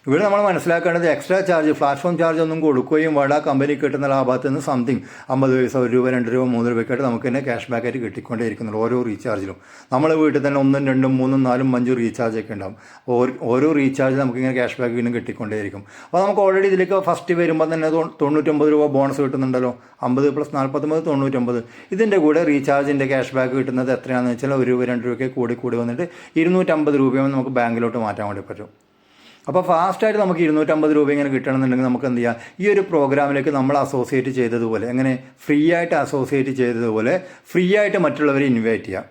ഇവിടെ നമ്മൾ മനസ്സിലാക്കേണ്ടത് എക്സ്ട്രാ ചാർജ്, പ്ലാറ്റ്ഫോം ചാർജ് ഒന്നും കൊടുക്കുകയും വേണ്ട. കമ്പനി കിട്ടുന്ന ലാഭത്തിൽ നിന്ന് സംതിങ് 50 പൈസ, 1 രൂപ, 2 രൂപ, 3 രൂപയ്ക്കായിട്ട് നമുക്ക് തന്നെ ക്യാഷ് ബാക്ക് ആയിട്ട് കിട്ടിക്കൊണ്ടേയിരിക്കുന്നുള്ളൂ ഓരോ റീചാർജിലും. നമ്മൾ വീട്ടിൽ തന്നെ 1, 2, 3, 4, 5 റീചാർജ് ഒക്കെ ഉണ്ടാവും. ഓരോ റീചാർജ് നമുക്കിങ്ങനെ ക്യാഷ് ബാക്ക് വീണ്ടും കിട്ടിക്കൊണ്ടേയിരിക്കും. അപ്പോൾ നമുക്ക് ഓൾറെഡി ഇതിലേക്ക് ഫസ്റ്റ് വരുമ്പോൾ തന്നെ 99 രൂപ ബോണസ് കിട്ടുന്നുണ്ടല്ലോ. 50 + 49 99. ഇതിൻ്റെ കൂടെ റീചാർജിൻ്റെ ക്യാഷ് ബാക്ക് കിട്ടുന്നത് എത്രയാണെന്ന് വെച്ചാൽ 1 രൂപ, 2 രൂപയ്ക്ക് കൂടി വന്നിട്ട് 250 രൂപയും നമുക്ക് ബാങ്കിലോട്ട് മാറ്റാൻ വേണ്ടി പറ്റും. അപ്പോൾ ഫാസ്റ്റായിട്ട് നമുക്ക് 250 രൂപ ഇങ്ങനെ കിട്ടണമെന്നുണ്ടെങ്കിൽ നമുക്ക് എന്ത് ചെയ്യാം, ഈ ഒരു പ്രോഗ്രാമിലേക്ക് നമ്മൾ അസോസിയേറ്റ് ചെയ്തതുപോലെ, എങ്ങനെ ഫ്രീ ആയിട്ട് അസോസിയേറ്റ് ചെയ്തതുപോലെ ഫ്രീ ആയിട്ട് മറ്റുള്ളവരെ ഇൻവൈറ്റ് ചെയ്യാം.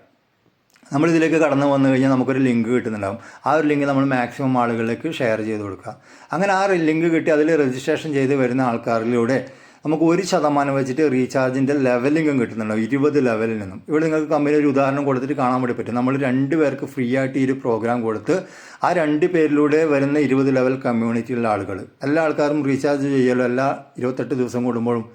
നമ്മളിതിലേക്ക് കടന്നു വന്നു കഴിഞ്ഞാൽ നമുക്കൊരു ലിങ്ക് കിട്ടുന്നുണ്ടാകും. ആ ഒരു ലിങ്ക് നമ്മൾ മാക്സിമം ആളുകളിലേക്ക് ഷെയർ ചെയ്ത് കൊടുക്കുക. അങ്ങനെ ആ ലിങ്ക് കിട്ടി അതിൽ രജിസ്ട്രേഷൻ ചെയ്ത് വരുന്ന ആൾക്കാരിലൂടെ നമുക്ക് 1% വെച്ചിട്ട് റീചാർജിൻ്റെ ലെവലിംഗും കിട്ടുന്നുണ്ടാവും, 20 ലെവലിൽ നിന്നും. ഇവിടെ നിങ്ങൾക്ക് കമ്പനി ഒരു ഉദാഹരണം കൊടുത്തിട്ട് കാണാൻ വേണ്ടി പറ്റും. നമ്മൾ 2 പേർക്ക് ഫ്രീ ആയിട്ട് ഈ ഒരു പ്രോഗ്രാം കൊടുത്ത് ആ 2 പേരിലൂടെ വരുന്ന 20 ലെവൽ കമ്മ്യൂണിറ്റിയിലുള്ള ആളുകൾ, എല്ലാ ആൾക്കാരും റീചാർജ് ചെയ്യുമല്ലോ എല്ലാ 28 ദിവസം കൂടുമ്പോഴും.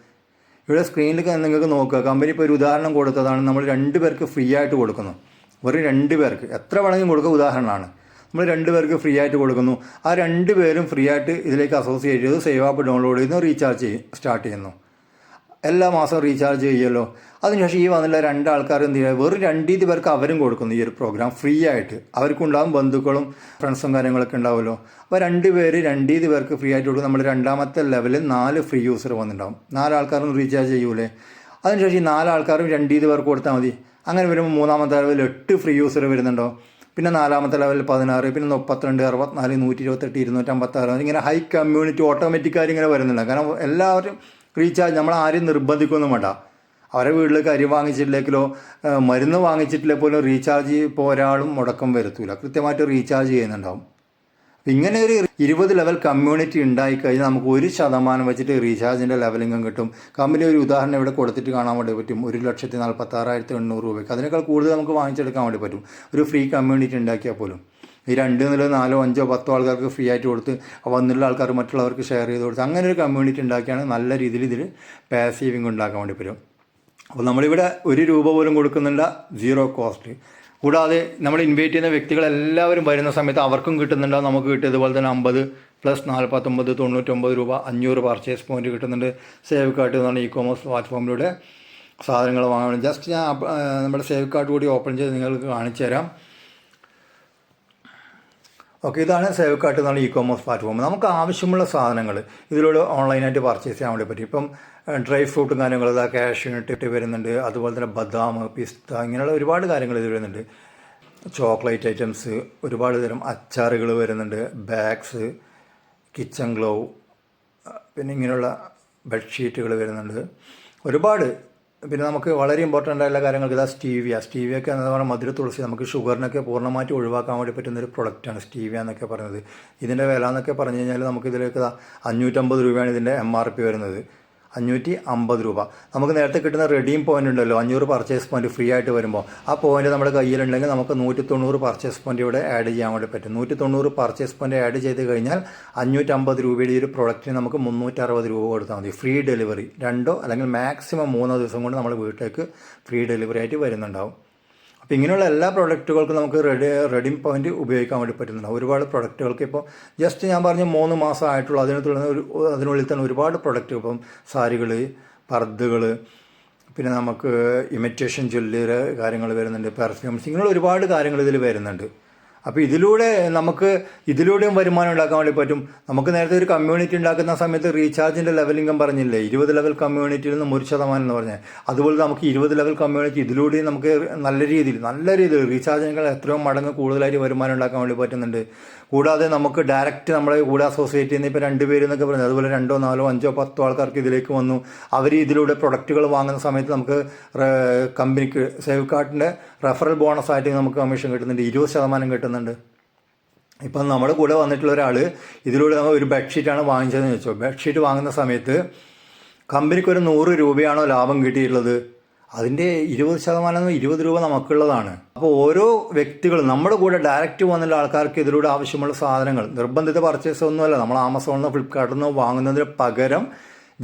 ഇവിടെ സ്ക്രീനിൽ നിങ്ങൾക്ക് നോക്കുക, കമ്പനി ഇപ്പോൾ ഒരു ഉദാഹരണം കൊടുത്തതാണ്. നമ്മൾ 2 പേർക്ക് ഫ്രീ ആയിട്ട് കൊടുക്കുന്നു, വെറും 2 പേർക്ക്, എത്ര വേണമെങ്കിലും കൊടുക്കുക, ഉദാഹരണമാണ്. നമ്മൾ 2 പേർക്ക് ഫ്രീ ആയിട്ട് കൊടുക്കുന്നു. ആ 2 പേരും ഫ്രീ ആയിട്ട് ഇതിലേക്ക് അസോസിയേറ്റ് ചെയ്ത് സേവ് ആപ്പ് ഡൗൺലോഡ് ചെയ്യുന്നു, റീചാർജ് സ്റ്റാർട്ട് ചെയ്യുന്നു. എല്ലാ മാസവും റീചാർജ് ചെയ്യുമല്ലോ. അതിനുശേഷം ഈ വന്നില്ല 2 ആൾക്കാർ എന്ത് ചെയ്യുക, വെറും 2 പേർക്ക് അവരും കൊടുക്കുന്നു ഈ ഒരു പ്രോഗ്രാം ഫ്രീ ആയിട്ട്. അവർക്കുണ്ടാകും ബന്ധുക്കളും ഫ്രണ്ട്സും കാര്യങ്ങളൊക്കെ ഉണ്ടാവുമല്ലോ. അപ്പോൾ 2 പേർക്ക് ഫ്രീ ആയിട്ട് കൊടുക്കും. നമ്മൾ 2ാമത്തെ ലെവലിൽ 4 ഫ്രീ യൂസർ വന്നിട്ടുണ്ടാവും. 4 ആൾക്കാരും റീചാർജ് ചെയ്യൂലേ. അതിനുശേഷം ഈ 4 ആൾക്കാരും 2 പേർക്ക് കൊടുത്താൽ മതി. അങ്ങനെ വരുമ്പോൾ 3ാമത്തെ ലെവലിൽ 8 ഫ്രീ യൂസർ വരുന്നുണ്ടോ. പിന്നെ 4ാമത്തെ ലെവലിൽ 16, പിന്നെ 32, 64, 128, 256, ഇങ്ങനെ ഹൈ കമ്മ്യൂണിറ്റി ഓട്ടോമാറ്റിക്കായി ഇങ്ങനെ വരുന്നുണ്ട്. കാരണം എല്ലാവരും റീചാർജ്, നമ്മൾ ആരും നിർബന്ധിക്കൊന്നും വേണ്ട. അവരെ വീട്ടിലേക്ക് അരി വാങ്ങിച്ചിട്ടില്ലെങ്കിലോ മരുന്ന് വാങ്ങിച്ചിട്ടില്ലേ പോലും റീചാർജ് ഇപ്പോൾ ഒരാളും മുടക്കം വരുത്തൂല, കൃത്യമായിട്ട് റീചാർജ് ചെയ്യുന്നുണ്ടാവും. ഇങ്ങനെ ഒരു 20 ലെവൽ കമ്മ്യൂണിറ്റി ഉണ്ടായിക്കഴിഞ്ഞാൽ നമുക്ക് 1% വെച്ചിട്ട് റീചാർജിൻ്റെ ലെവലിംഗും കിട്ടും. കമ്പനി ഒരു ഉദാഹരണം ഇവിടെ കൊടുത്തിട്ട് കാണാൻ വേണ്ടി പറ്റും. 1,46,800 രൂപയ്ക്ക്, അതിനേക്കാൾ കൂടുതൽ നമുക്ക് വാങ്ങിച്ചെടുക്കാൻ വേണ്ടി പറ്റും ഒരു ഫ്രീ കമ്മ്യൂണിറ്റി ഉണ്ടാക്കിയാൽ പോലും. ഈ 2 നില 4, 5, 10 ആൾക്കാർക്ക് ഫ്രീ ആയിട്ട് കൊടുത്ത് വന്നുള്ള ആൾക്കാർ മറ്റുള്ളവർക്ക് ഷെയർ ചെയ്ത് കൊടുത്ത് അങ്ങനെ ഒരു കമ്മ്യൂണിറ്റി ഉണ്ടാക്കിയാണ് നല്ല രീതിയിൽ ഇതിൽ പാസീവിങ് ഉണ്ടാക്കാൻ വേണ്ടി പറ്റും. അപ്പോൾ നമ്മളിവിടെ 1 രൂപ പോലും കൊടുക്കുന്നില്ല, 0 കോസ്റ്റ്. കൂടാതെ നമ്മൾ ഇൻവൈറ്റ് ചെയ്യുന്ന വ്യക്തികളെല്ലാവരും വരുന്ന സമയത്ത് അവർക്കും കിട്ടുന്നുണ്ടാവും, നമുക്ക് കിട്ടിയതുപോലെ തന്നെ 50 + 49, 99 രൂപ, 500 പർച്ചേസ് പോയിന്റ് കിട്ടുന്നുണ്ട്. സേവ് കാർട്ട് എന്നാണ് ഇ-കോമേഴ്സ് പ്ലാറ്റ്ഫോമിലൂടെ സാധനങ്ങൾ വാങ്ങാൻ. ജസ്റ്റ് ഞാൻ നമ്മുടെ സേവ് കാർട്ട് കൂടി ഓപ്പൺ ചെയ്ത് നിങ്ങൾക്ക് കാണിച്ചു തരാം. ഓക്കെ, ഇതാണ് സേവ് കാർട്ട് എന്നാണ് ഇ-കോമേഴ്സ് പ്ലാറ്റ്ഫോം. നമുക്ക് ആവശ്യമുള്ള സാധനങ്ങൾ ഇതിലൂടെ ഓൺലൈനായിട്ട് പർച്ചേസ് ചെയ്യാൻ വേണ്ടി പറ്റും. ഇപ്പം ഡ്രൈ ഫ്രൂട്ടും കാര്യങ്ങളും കാഷ്യൂനട്ട് വരുന്നുണ്ട്, അതുപോലെ തന്നെ ബദാം, പിസ്ത, ഇങ്ങനെയുള്ള ഒരുപാട് കാര്യങ്ങൾ ഇത് വരുന്നുണ്ട്. ചോക്ലേറ്റ് ഐറ്റംസ്, ഒരുപാട് തരം അച്ചാറുകൾ വരുന്നുണ്ട്, ബാഗ്സ്, കിച്ചൺ ഗ്ലൗ, പിന്നെ ഇങ്ങനെയുള്ള ബെഡ്ഷീറ്റുകൾ വരുന്നുണ്ട്, ഒരുപാട്. പിന്നെ നമുക്ക് വളരെ ഇമ്പോർട്ടൻ്റ് ആയിട്ടുള്ള കാര്യങ്ങൾക്ക് ഇതാ സ്റ്റീവിയൊക്കെ എന്ന് പറഞ്ഞാൽ മധുര തുളസി, നമുക്ക് ഷുഗറിനൊക്കെ പൂർണ്ണമായിട്ട് ഒഴിവാക്കാൻ വേണ്ടി പറ്റുന്നൊരു പ്രൊഡക്റ്റാണ് സ്റ്റീവിയ എന്നൊക്കെ പറയുന്നത്. ഇതിൻ്റെ വില എന്നൊക്കെ പറഞ്ഞു കഴിഞ്ഞാൽ നമുക്ക് ഇതിലേക്ക് 550 രൂപയാണ് ഇതിൻ്റെ MRP വരുന്നത്, 550 രൂപ. നമുക്ക് നേരത്തെ കിട്ടുന്ന റെഡീം പോയിൻ്റ് ഉണ്ടല്ലോ, 500 പർച്ചേസ് പോയിൻറ്റ് ഫ്രീ ആയിട്ട് വരുമ്പോൾ, ആ പോയിൻ്റ് നമ്മുടെ കയ്യിലുണ്ടെങ്കിൽ നമുക്ക് 190 പർച്ചേസ് പോയിൻ്റ് ഇവിടെ ആഡ് ചെയ്യാൻ വേണ്ടി പറ്റും. 190 പർച്ചേസ് പോയിൻ്റ് ആഡ് ചെയ്ത് കഴിഞ്ഞാൽ 550 രൂപയുടെ ഈ ഒരു പ്രൊഡക്റ്റിന് നമുക്ക് 360 രൂപ കൊടുത്താൽ മതി. ഫ്രീ ഡെലിവറി 2 അല്ലെങ്കിൽ മാക്സിമം 3 ദിവസം കൊണ്ട് നമ്മുടെ വീട്ടിലേക്ക് ഫ്രീ ഡെലിവറി ആയിട്ട് വരുന്നുണ്ടാവും. അപ്പോൾ ഇങ്ങനെയുള്ള എല്ലാ പ്രൊഡക്റ്റുകൾക്കും നമുക്ക് റെഡീം പോയിൻ്റ് ഉപയോഗിക്കാൻ വേണ്ടി പറ്റുന്നുണ്ട്. ഒരുപാട് പ്രൊഡക്റ്റുകൾക്ക് ഇപ്പോൾ ജസ്റ്റ് ഞാൻ പറഞ്ഞ 3 മാസം ആയിട്ടുള്ള അതിനുള്ളിൽ തന്നെ ഒരുപാട് പ്രൊഡക്റ്റ്, ഇപ്പം സാരികൾ, പർദ്ദകൾ, പിന്നെ നമുക്ക് ഇമിറ്റേഷൻ ജ്വല്ലറി കാര്യങ്ങൾ വരുന്നുണ്ട്, പെർഫ്യൂംസ്, ഇങ്ങനെയുള്ള ഒരുപാട് കാര്യങ്ങൾ ഇതിൽ വരുന്നുണ്ട്. അപ്പോൾ ഇതിലൂടെയും വരുമാനം ഉണ്ടാക്കാൻ വേണ്ടി പറ്റും. നമുക്ക് നേരത്തെ ഒരു കമ്മ്യൂണിറ്റി ഉണ്ടാക്കുന്ന സമയത്ത് റീചാർജിൻ്റെ ലെവലിംഗം പറഞ്ഞില്ലേ, 20 ലെവൽ കമ്മ്യൂണിറ്റിയിൽ നിന്ന് 1% എന്ന് പറഞ്ഞാൽ, അതുപോലെ നമുക്ക് 20 ലെവൽ കമ്മ്യൂണിറ്റി ഇതിലൂടെയും നമുക്ക് നല്ല രീതിയിൽ റീചാർജിനേക്കാൾ എത്രയോ മടങ്ങ് കൂടുതലായിട്ട് വരുമാനം ഉണ്ടാക്കാൻ വേണ്ടി പറ്റുന്നുണ്ട്. കൂടാതെ നമുക്ക് ഡയറക്റ്റ് നമ്മളെ കൂടെ അസോസിയേറ്റ് ചെയ്യുന്ന ഇപ്പോൾ 2 പേര് എന്നൊക്കെ പറയുന്നത്, അതുപോലെ 2, 4, 5, 10 ആൾക്കാർക്ക് ഇതിലേക്ക് വന്നു. അവർ ഇതിലൂടെ പ്രൊഡക്റ്റുകൾ വാങ്ങുന്ന സമയത്ത് നമുക്ക് കമ്പനിക്ക് സേവ് കാർട്ടിൻ്റെ റെഫറൽ ബോണസായിട്ട് നമുക്ക് കമ്മീഷൻ കിട്ടുന്നുണ്ട്, 20% കിട്ടുന്നുണ്ട്. ഇപ്പം നമ്മുടെ കൂടെ വന്നിട്ടുള്ള ഒരാൾ ഇതിലൂടെ നമ്മൾ ഒരു ബെഡ്ഷീറ്റാണ് വാങ്ങിച്ചതെന്ന് വെച്ചോ, ബെഡ്ഷീറ്റ് വാങ്ങുന്ന സമയത്ത് കമ്പനിക്ക് ഒരു 100 രൂപയാണോ ലാഭം കിട്ടിയിട്ടുള്ളത്, അതിൻ്റെ 20% 20 രൂപ നമുക്കുള്ളതാണ്. അപ്പോൾ ഓരോ വ്യക്തികളും നമ്മുടെ കൂടെ ഡയറക്റ്റ് വന്നുള്ള ആൾക്കാർക്ക് ഇതിലൂടെ ആവശ്യമുള്ള സാധനങ്ങൾ, നിർബന്ധിത പർച്ചേസ് ഒന്നുമല്ല, നമ്മൾ ആമസോണിൽ നിന്നോ ഫ്ലിപ്കാർട്ടിൽ നിന്നോ വാങ്ങുന്നതിന് പകരം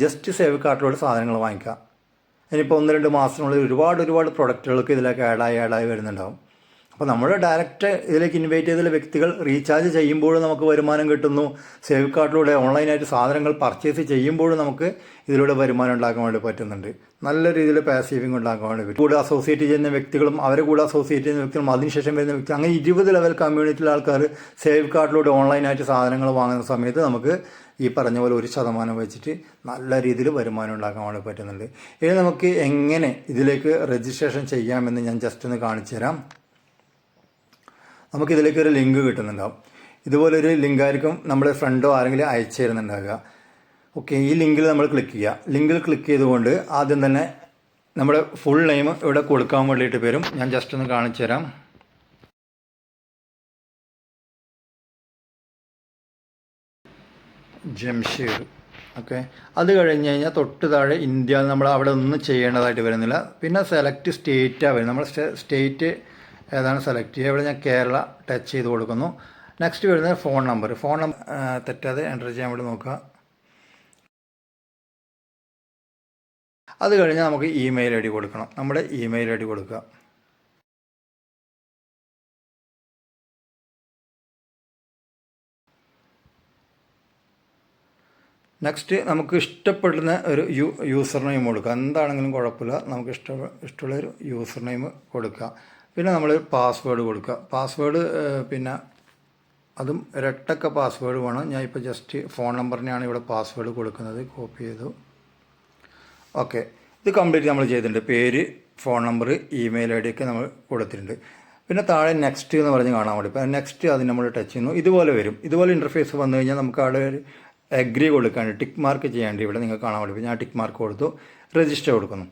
ജസ്റ്റ് സേവ് കാർട്ടിലൂടെ സാധനങ്ങൾ വാങ്ങിക്കാം. ഇനിയിപ്പോൾ 1-2 മാസത്തിനുള്ളിൽ ഒരുപാട് പ്രൊഡക്റ്റുകൾക്ക് ഇതിലേക്ക് ആഡായി വരുന്നുണ്ടാവും. അപ്പോൾ നമ്മൾ ഡയറക്റ്റ് ഇതിലേക്ക് ഇൻവൈറ്റ് ചെയ്തുള്ള വ്യക്തികൾ റീചാർജ് ചെയ്യുമ്പോഴും നമുക്ക് വരുമാനം കിട്ടുന്നു. സേവ് കാർഡിലൂടെ ഓൺലൈനായിട്ട് സാധനങ്ങൾ പർച്ചേസ് ചെയ്യുമ്പോഴും നമുക്ക് ഇതിലൂടെ വരുമാനം ഉണ്ടാക്കാൻ വേണ്ടി പറ്റുന്നുണ്ട്. നല്ല രീതിയിൽ പാസീവിങ് ഉണ്ടാക്കാൻ വേണ്ടി പറ്റും. കൂടെ അസോസിയേറ്റ് ചെയ്യുന്ന വ്യക്തികളും അവരെ കൂടെ അസോസിയേറ്റ് ചെയ്യുന്ന വ്യക്തികളും അതിനുശേഷം വരുന്ന വ്യക്തി, അങ്ങനെ 20 ലെവൽ കമ്മ്യൂണിറ്റിയിലെ ആൾക്കാർ സേവ് കാർഡിലൂടെ ഓൺലൈനായിട്ട് സാധനങ്ങൾ വാങ്ങുന്ന സമയത്ത് നമുക്ക് ഈ പറഞ്ഞ പോലെ 1% വെച്ചിട്ട് നല്ല രീതിയിൽ വരുമാനം ഉണ്ടാക്കാൻ വേണ്ടി പറ്റുന്നുണ്ട്. ഇനി നമുക്ക് എങ്ങനെ ഇതിലേക്ക് രജിസ്ട്രേഷൻ ചെയ്യാമെന്ന് ഞാൻ ജസ്റ്റ് ഒന്ന് കാണിച്ചു തരാം. നമുക്കിതിലേക്ക് ഒരു ലിങ്ക് കിട്ടുന്നുണ്ടാവും. ഇതുപോലൊരു ലിങ്കായിരിക്കും നമ്മുടെ ഫ്രണ്ടോ ആരെങ്കിലും അയച്ചു തരുന്നുണ്ടാകുക. ഓക്കെ, ഈ ലിങ്കിൽ നമ്മൾ ക്ലിക്ക് ചെയ്യുക. ലിങ്കിൽ ക്ലിക്ക് ചെയ്തുകൊണ്ട് ആദ്യം തന്നെ നമ്മുടെ ഫുൾ നെയിം ഇവിടെ കൊടുക്കാൻ വേണ്ടിയിട്ട് വരും. ഞാൻ ജസ്റ്റ് ഒന്ന് കാണിച്ചു തരാം. ജംഷീർ. ഓക്കെ, അത് കഴിഞ്ഞ് കഴിഞ്ഞാൽ തൊട്ട് താഴെ ഇന്ത്യ, നമ്മൾ അവിടെ ഒന്നും ചെയ്യേണ്ടതായിട്ട് വരുന്നില്ല. പിന്നെ സെലക്ട് സ്റ്റേറ്റാണ് വരുന്നത്. നമ്മൾ സ്റ്റേറ്റ് ഏതാണ് സെലക്ട് ചെയ്യുക. ഇവിടെ ഞാൻ കേരള ടച്ച് ചെയ്ത് കൊടുക്കുന്നു. നെക്സ്റ്റ് വരുന്നത് ഫോൺ നമ്പർ തെറ്റാതെ എൻ്റർ ചെയ്യാൻ വേണ്ടി നോക്കുക. അത് കഴിഞ്ഞാൽ നമുക്ക് ഇമെയിൽ ഐ ഡി കൊടുക്കണം. നമ്മുടെ ഇമെയിൽ ഐ ഡി കൊടുക്കുക. നെക്സ്റ്റ് നമുക്ക് ഇഷ്ടപ്പെടുന്ന ഒരു യൂസർ നെയിം കൊടുക്കുക. എന്താണെങ്കിലും കുഴപ്പമില്ല, നമുക്ക് ഇഷ്ടമുള്ളൊരു യൂസർ നെയിം കൊടുക്കുക. പിന്നെ നമ്മൾ പാസ്വേഡ് കൊടുക്കുക. പാസ്വേഡ് പിന്നെ അതും ഇരട്ടക്ക പാസ്വേഡ് വേണം. ഞാൻ ഇപ്പോൾ ജസ്റ്റ് ഫോൺ നമ്പറിനെയാണ് ഇവിടെ പാസ്വേഡ് കൊടുക്കുന്നത്. കോപ്പി ചെയ്തു. ഓക്കെ, ഇത് കംപ്ലീറ്റ് നമ്മൾ ചെയ്തിട്ടുണ്ട്. പേര്, phone number, email I D ഒക്കെ നമ്മൾ കൊടുത്തിട്ടുണ്ട്. പിന്നെ താഴെ നെക്സ്റ്റ് എന്ന് പറഞ്ഞ് കാണാൻ വേണ്ടി. ഇപ്പോൾ നെക്സ്റ്റ് അതിന് നമ്മൾ ടച്ച് ചെയ്യുന്നു. ഇതുപോലെ വരും. ഇതുപോലെ ഇൻ്റർഫേസ് വന്നു കഴിഞ്ഞാൽ നമുക്ക് അവിടെ ഒരു അഗ്രി കൊടുക്കാണ്ട് ടിക്ക് മാർക്ക് ചെയ്യാണ്ട് ഇവിടെ നിങ്ങൾക്ക് കാണാൻ വേണ്ടി. ഞാൻ ടിക്ക് മാർക്ക് കൊടുത്തു, രജിസ്റ്റർ കൊടുക്കുന്നു.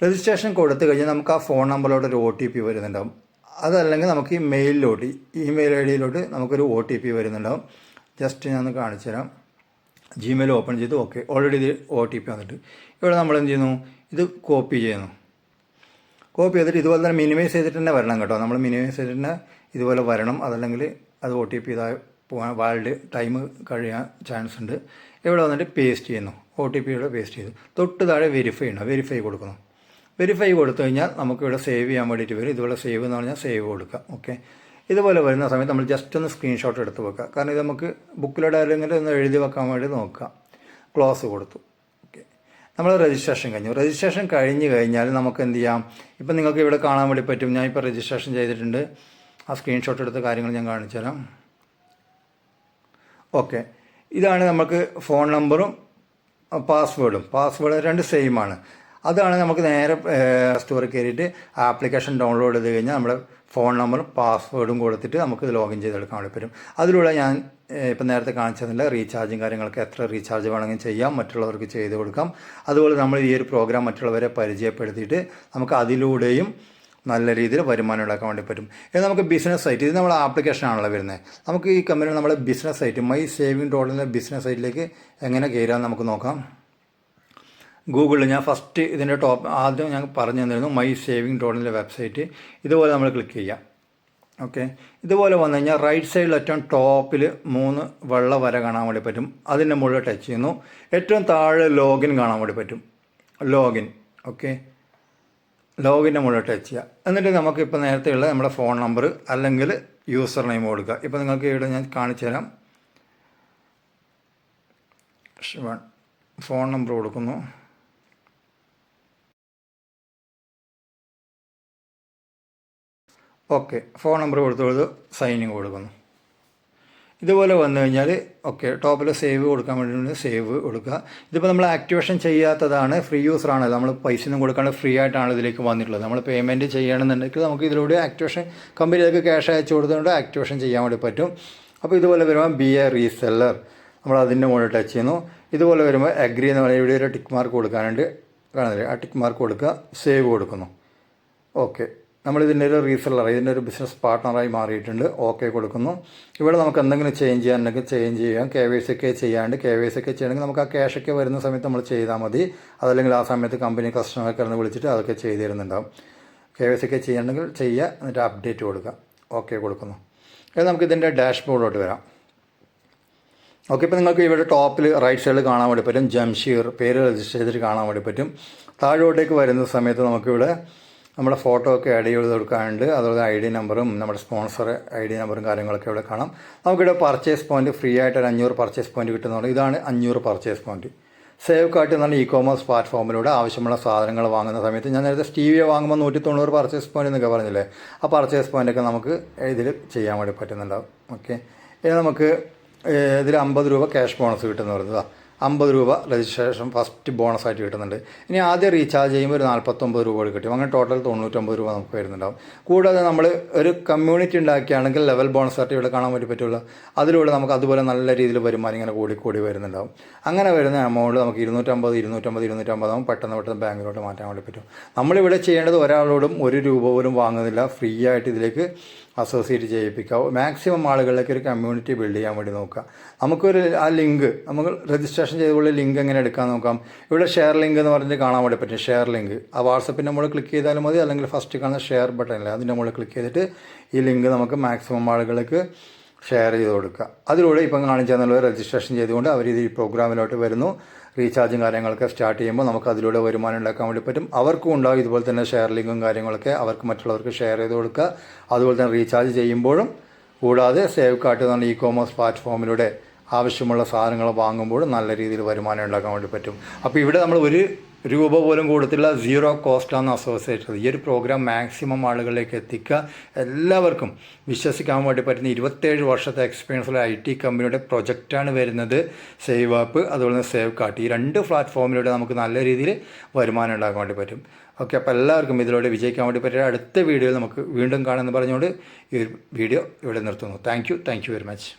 രജിസ്ട്രേഷൻ കൊടുത്തു കഴിഞ്ഞാൽ നമുക്ക് ആ ഫോൺ നമ്പറിലോട്ട് ഒരു OTP വരുന്നുണ്ടാവും. അതല്ലെങ്കിൽ നമുക്ക് ഈ മെയിലിലോട്ട്, ഇമെയിൽ ഐ ഡിയിലോട്ട് നമുക്കൊരു OTP വരുന്നുണ്ടാവും. ജസ്റ്റ് ഞാൻ ഒന്ന് കാണിച്ചു തരാം. ജിമെയിൽ ഓപ്പൺ ചെയ്തു. ഓക്കെ, ഓൾറെഡി ഇത് OTP വന്നിട്ട് ഇവിടെ നമ്മൾ എന്ത് ചെയ്യുന്നു, ഇത് കോപ്പി ചെയ്യുന്നു. കോപ്പി ചെയ്തിട്ട് ഇതുപോലെ തന്നെ മിനിമൈസ് ചെയ്തിട്ട് തന്നെ വരണം കേട്ടോ. നമ്മൾ മിനിമൈസ് ചെയ്തിട്ട് തന്നെ ഇതുപോലെ വരണം. അതല്ലെങ്കിൽ അത് OTP ഇതായി പോകാൻ വാലിഡ് ടൈം കഴിയാൻ ചാൻസ് ഉണ്ട്. ഇവിടെ വന്നിട്ട് പേസ്റ്റ് ചെയ്യുന്നു. OTP ഇവിടെ പേസ്റ്റ് ചെയ്തു. തൊട്ട് താഴെ വെരിഫൈ ഉണ്ട്. വെരിഫൈ കൊടുക്കുന്നു. വെരിഫൈ കൊടുത്തു കഴിഞ്ഞാൽ നമുക്കിവിടെ സേവ് ചെയ്യാൻ വേണ്ടിയിട്ട് വരും. ഇതുപോലെ സേവ് എന്ന് പറഞ്ഞാൽ സേവ് കൊടുക്കുക. ഓക്കെ, ഇതുപോലെ വരുന്ന സമയത്ത് നമ്മൾ ജസ്റ്റ് ഒന്ന് സ്ക്രീൻഷോട്ട് എടുത്ത് വെക്കുക. കാരണം ഇത് നമുക്ക് ബുക്കിലൂടെ അല്ലെങ്കിൽ ഒന്ന് എഴുതി വെക്കാൻ വേണ്ടി നോക്കുക. ക്ലോസ് കൊടുത്തു. ഓക്കെ, നമ്മൾ രജിസ്ട്രേഷൻ കഴിഞ്ഞു. രജിസ്ട്രേഷൻ കഴിഞ്ഞ് കഴിഞ്ഞാൽ നമുക്ക് എന്ത് ചെയ്യാം, ഇപ്പം നിങ്ങൾക്ക് ഇവിടെ കാണാൻ വേണ്ടി പറ്റും. ഞാൻ ഇപ്പോൾ രജിസ്ട്രേഷൻ ചെയ്തിട്ടുണ്ട്. ആ സ്ക്രീൻഷോട്ട് എടുത്ത കാര്യങ്ങൾ ഞാൻ കാണിച്ചു തരാം. ഓക്കെ, ഇതാണ് നമുക്ക് ഫോൺ നമ്പറും പാസ്വേഡ് രണ്ട് സെയിം ആണ്. അതാണ് നമുക്ക് നേരെ സ്റ്റോറിൽ കയറിയിട്ട് ആപ്ലിക്കേഷൻ ഡൗൺലോഡ് ചെയ്ത് കഴിഞ്ഞാൽ നമ്മുടെ ഫോൺ നമ്പറും പാസ്വേഡും കൊടുത്തിട്ട് നമുക്ക് ലോഗിൻ ചെയ്തെടുക്കാൻ വേണ്ടി പറ്റും. അതിലൂടെ ഞാൻ ഇപ്പം നേരത്തെ കാണിച്ചതില്ല, റീചാർജും കാര്യങ്ങളൊക്കെ എത്ര റീചാർജ് വേണമെങ്കിലും ചെയ്യാം, മറ്റുള്ളവർക്ക് ചെയ്ത് കൊടുക്കാം. അതുപോലെ നമ്മൾ ഈ ഒരു പ്രോഗ്രാം മറ്റുള്ളവരെ പരിചയപ്പെടുത്തിയിട്ട് നമുക്ക് അതിലൂടെയും നല്ല രീതിയിൽ വരുമാനം ഉണ്ടാക്കാൻ വേണ്ടി പറ്റും. ഇത് നമുക്ക് ബിസിനസ് സൈറ്റ്, ഇത് നമ്മുടെ ആപ്ലിക്കേഷൻ ആണല്ലോ വരുന്നത്. നമുക്ക് ഈ കമ്പനി നമ്മുടെ ബിസിനസ് സൈറ്റ് മൈ സേവിങ് ഡോട്ടിൻ്റെ ബിസിനസ് സൈറ്റിലേക്ക് എങ്ങനെ കയറാമെന്ന് നമുക്ക് നോക്കാം. ഗൂഗിളിൽ ഞാൻ ഫസ്റ്റ് ഇതിൻ്റെ ആദ്യം ഞാൻ പറഞ്ഞു തന്നിരുന്നു മൈ സേവിങ് ഡോട്ടിൻ്റെ വെബ്സൈറ്റ്. ഇതുപോലെ നമ്മൾ ക്ലിക്ക് ചെയ്യാം. ഓക്കെ, ഇതുപോലെ വന്നു കഴിഞ്ഞാൽ റൈറ്റ് സൈഡിൽ ഏറ്റവും ടോപ്പിൽ 3 വെള്ള വര കാണാൻ വേണ്ടി പറ്റും. അതിൻ്റെ മുകളിൽ ടച്ച് ചെയ്യുന്നു. ഏറ്റവും താഴെ ലോഗിൻ കാണാൻ വേണ്ടി പറ്റും. ലോഗിൻ. ഓക്കെ, ലോഗിൻ്റെ മുകളിൽ ടച്ച് ചെയ്യുക. എന്നിട്ട് നമുക്കിപ്പോൾ നേരത്തെയുള്ള നമ്മുടെ ഫോൺ നമ്പർ അല്ലെങ്കിൽ യൂസർ നെയിം കൊടുക്കുക. ഇപ്പോൾ നിങ്ങൾക്ക് ഇവിടെ ഞാൻ കാണിച്ചു തരാം. ഫോൺ നമ്പർ കൊടുക്കുന്നു. ഓക്കെ, ഫോൺ നമ്പർ കൊടുത്തു സൈനിങ് കൊടുക്കുന്നു. ഇതുപോലെ വന്നു കഴിഞ്ഞാൽ ഓക്കെ, ടോപ്പിൽ സേവ് കൊടുക്കാൻ വേണ്ടി സേവ് കൊടുക്കുക. ഇതിപ്പോൾ നമ്മൾ ആക്ടിവേഷൻ ചെയ്യാത്തതാണ്, ഫ്രീ യൂസറാണല്ലോ, നമ്മൾ പൈസ ഒന്നും കൊടുക്കാണ്ട് ഫ്രീ ആയിട്ടാണ് ഇതിലേക്ക് വന്നിട്ടുള്ളത്. നമ്മൾ പേയ്മെൻറ്റ് ചെയ്യണമെന്നുണ്ടെങ്കിൽ നമുക്ക് ഇതിലൂടെ ആക്ടിവേഷൻ കമ്പനിയിലേക്ക് ക്യാഷ് അയച്ചു കൊടുത്തുകൊണ്ട് ആക്ടിവേഷൻ ചെയ്യാൻ വേണ്ടി പറ്റും. അപ്പോൾ ഇതുപോലെ വരുമ്പോൾ ബി എ റീസെല്ലർ നമ്മൾ അതിൻ്റെ മുകളിൽ ടച്ച് ചെയ്യുന്നു. ഇതുപോലെ വരുമ്പോൾ അഗ്രി എന്ന് പറയുന്നത് ഇവിടെ ഒരു ടിക്ക് മാർക്ക് കൊടുക്കാനുണ്ട്, കാണുന്നില്ലേ, ആ ടിക്ക് മാർക്ക് കൊടുക്കുക, സേവ് കൊടുക്കുന്നു. ഓക്കെ, നമ്മളിതിൻ്റെ ഒരു റീസെല്ലർ, ഇതിൻ്റെ ഒരു ബിസിനസ് പാർട്ട്ണറായി മാറിയിട്ടുണ്ട്. ഓക്കെ കൊടുക്കുന്നു. ഇവിടെ നമുക്ക് എന്തെങ്കിലും ചേഞ്ച് ചെയ്യാനുണ്ടെങ്കിൽ ചേഞ്ച് ചെയ്യാം. KYC ഒക്കെ ചെയ്യാണ്ട് KYC ഒക്കെ ചെയ്യണമെങ്കിൽ നമുക്ക് ആ ക്യാഷൊക്കെ വരുന്ന സമയത്ത് നമ്മൾ ചെയ്താൽ മതി. അതല്ലെങ്കിൽ ആ സമയത്ത് കമ്പനി കസ്റ്റമറൊക്കെ ഇറന്ന് വിളിച്ചിട്ട് അതൊക്കെ ചെയ്ത് തരുന്നുണ്ടാവും. KYC ഒക്കെ ചെയ്യണമെങ്കിൽ ചെയ്യുക, എന്നിട്ട് അപ്ഡേറ്റ് കൊടുക്കുക. ഓക്കെ കൊടുക്കുന്നു. ഇത് നമുക്ക് ഇതിൻ്റെ ഡാഷ്ബോർഡിലോട്ട് വരാം. ഓക്കെ, ഇപ്പോൾ നിങ്ങൾക്ക് ഇവിടെ ടോപ്പിൽ റൈറ്റ് സൈഡിൽ കാണാൻ വേണ്ടി പറ്റും ജംഷീർ, പേര് രജിസ്റ്റർ ചെയ്തിട്ട് കാണാൻ വേണ്ടി പറ്റും. താഴോട്ടേക്ക് വരുന്ന സമയത്ത് നമുക്കിവിടെ നമ്മുടെ ഫോട്ടോ ഒക്കെ ആഡ് ചെയ്ത് കൊടുക്കാനുണ്ട്. അതുപോലെ ID നമ്പറും നമ്മുടെ സ്പോൺസർ ID നമ്പറും കാര്യങ്ങളൊക്കെ ഇവിടെ കാണാം. നമുക്കിവിടെ പർച്ചേസ് പോയിൻറ്റ് ഫ്രീ ആയിട്ട് ഒരു 500 പർച്ചേസ് പോയിൻറ്റ് കിട്ടുന്നുണ്ട്. ഇതാണ് 500 പർച്ചേസ് പോയിൻറ്റ്. സേവ് കാർട്ട് എന്നുള്ള ഇ-കോമേഴ്സ് പ്ലാറ്റ്ഫോമിലൂടെ ആവശ്യമുള്ള സാധനങ്ങൾ വാങ്ങുന്ന സമയത്ത് ഞാൻ നേരത്തെ സ്റ്റീവിയ വാങ്ങുമ്പോൾ 190 പർച്ചേസ് പോയിൻറ്റ് എന്നൊക്കെ പറഞ്ഞില്ലേ, ആ പർച്ചേസ് പോയിൻ്റൊക്കെ നമുക്ക് ഇതിൽ ചെയ്യാൻ വേണ്ടി പറ്റുന്നുണ്ടാവും. ഓക്കെ, ഇനി നമുക്ക് ഇതിൽ 50 രൂപ ക്യാഷ് ബോണസ് കിട്ടുന്ന പറയുന്നത് 50 രൂപ രജിസ്ട്രേഷൻ ഫസ്റ്റ് ബോണസായിട്ട് കിട്ടുന്നുണ്ട്. ഇനി ആദ്യം റീചാർജ് ചെയ്യുമ്പോൾ ഒരു 49 രൂപ കിട്ടും. അങ്ങനെ ടോട്ടൽ 99 രൂപ നമുക്ക് വരുന്നുണ്ടാവും. കൂടാതെ നമ്മൾ ഒരു കമ്മ്യൂണിറ്റി ഉണ്ടാക്കിയാണെങ്കിൽ ലെവൽ ബോണസായിട്ട് ഇവിടെ കാണാൻ വേണ്ടി പറ്റുള്ളൂ. അതിലൂടെ നമുക്ക് അതുപോലെ നല്ല രീതിയിൽ വരുമാനം ഇങ്ങനെ കൂടി വരുന്നുണ്ടാവും. അങ്ങനെ വരുന്ന എമൗണ്ട് നമുക്ക് 250 ആകുമ്പോൾ പെട്ടെന്ന് ബാങ്കിലോട്ട് മാറ്റാൻ വേണ്ടി പറ്റും. നമ്മളിവിടെ ചെയ്യേണ്ടത് ഒരാളോടും 1 രൂപ പോലും വാങ്ങുന്നില്ല. ഫ്രീ ആയിട്ട് ഇതിലേക്ക് അസോസിയേറ്റ് ചെയ്യിപ്പിക്കുക. മാക്സിമം ആളുകളിലേക്ക് ഒരു കമ്മ്യൂണിറ്റി ബിൽഡ് ചെയ്യാൻ വേണ്ടി നോക്കുക. നമുക്കൊരു ആ ലിങ്ക് നമുക്ക് രജിസ്ട്രേഷൻ ചെയ്തുള്ള ലിങ്ക് എങ്ങനെ എടുക്കാൻ നോക്കാം. ഇവിടെ ഷെയർ ലിങ്ക് എന്ന് പറഞ്ഞിട്ട് കാണാൻ വേണ്ടി പറ്റും. ഷെയർ ലിങ്ക് ആ വാട്സപ്പിൻ്റെ നമ്മൾ ക്ലിക്ക് ചെയ്താലും മതി, അല്ലെങ്കിൽ ഫസ്റ്റ് കാണുന്ന ഷെയർ ബട്ടണില്ല അതിൻ്റെ നമ്മൾ ക്ലിക്ക് ചെയ്തിട്ട് ഈ ലിങ്ക് നമുക്ക് മാക്സിമം ആളുകൾക്ക് ഷെയർ ചെയ്ത് കൊടുക്കുക. അതിലൂടെ ഇപ്പം കാണിച്ചു തന്നുള്ള രജിസ്ട്രേഷൻ ചെയ്തുകൊണ്ട് അവർ ഈ പ്രോഗ്രാമിലോട്ട് വരുന്നു. റീചാർജും കാര്യങ്ങളൊക്കെ സ്റ്റാർട്ട് ചെയ്യുമ്പോൾ നമുക്ക് അതിലൂടെ വരുമാനം ഉണ്ടാക്കാൻ വേണ്ടി പറ്റും. അവർക്കും ഉണ്ടാകും ഇതുപോലെ തന്നെ ഷെയർ ലിങ്കും കാര്യങ്ങളൊക്കെ അവർക്ക് മറ്റുള്ളവർക്ക് ഷെയർ ചെയ്ത് കൊടുക്കുക. അതുപോലെ തന്നെ റീചാർജ് ചെയ്യുമ്പോഴും കൂടാതെ സേവ് കാർട്ട് എന്ന് പറഞ്ഞ ഇ-കോമേഴ്സ് പ്ലാറ്റ്ഫോമിലൂടെ ആവശ്യമുള്ള സാധനങ്ങൾ വാങ്ങുമ്പോഴും നല്ല രീതിയിൽ വരുമാനം ഉണ്ടാക്കാൻ വേണ്ടി പറ്റും. അപ്പോൾ ഇവിടെ നമ്മൾ 1 രൂപ പോലും കൊടുത്തില്ല, 0 കോസ്റ്റാണ് അസോസിയേറ്റ്. ഈ ഒരു പ്രോഗ്രാം മാക്സിമം ആളുകളിലേക്ക് എത്തിക്കുക. എല്ലാവർക്കും വിശ്വസിക്കാൻ വേണ്ടി പറ്റുന്ന 27 വർഷത്തെ എക്സ്പീരിയൻസുള്ള IT കമ്പനിയുടെ പ്രൊജക്റ്റാണ് വരുന്നത്. സേവ് ആപ്പ് അതുപോലെ തന്നെ സേവ് കാർട്ട്, ഈ 2 പ്ലാറ്റ്ഫോമിലൂടെ നമുക്ക് നല്ല രീതിയിൽ വരുമാനം ഉണ്ടാക്കാൻ വേണ്ടി പറ്റും. ഓക്കെ, അപ്പോൾ എല്ലാവർക്കും ഇതിലൂടെ വിജയിക്കാൻ വേണ്ടി പറ്റിയ അടുത്ത വീഡിയോയിൽ നമുക്ക് വീണ്ടും കാണാമെന്ന് പറഞ്ഞുകൊണ്ട് ഈ വീഡിയോ ഇവിടെ നിർത്തുന്നു. Thank you very much.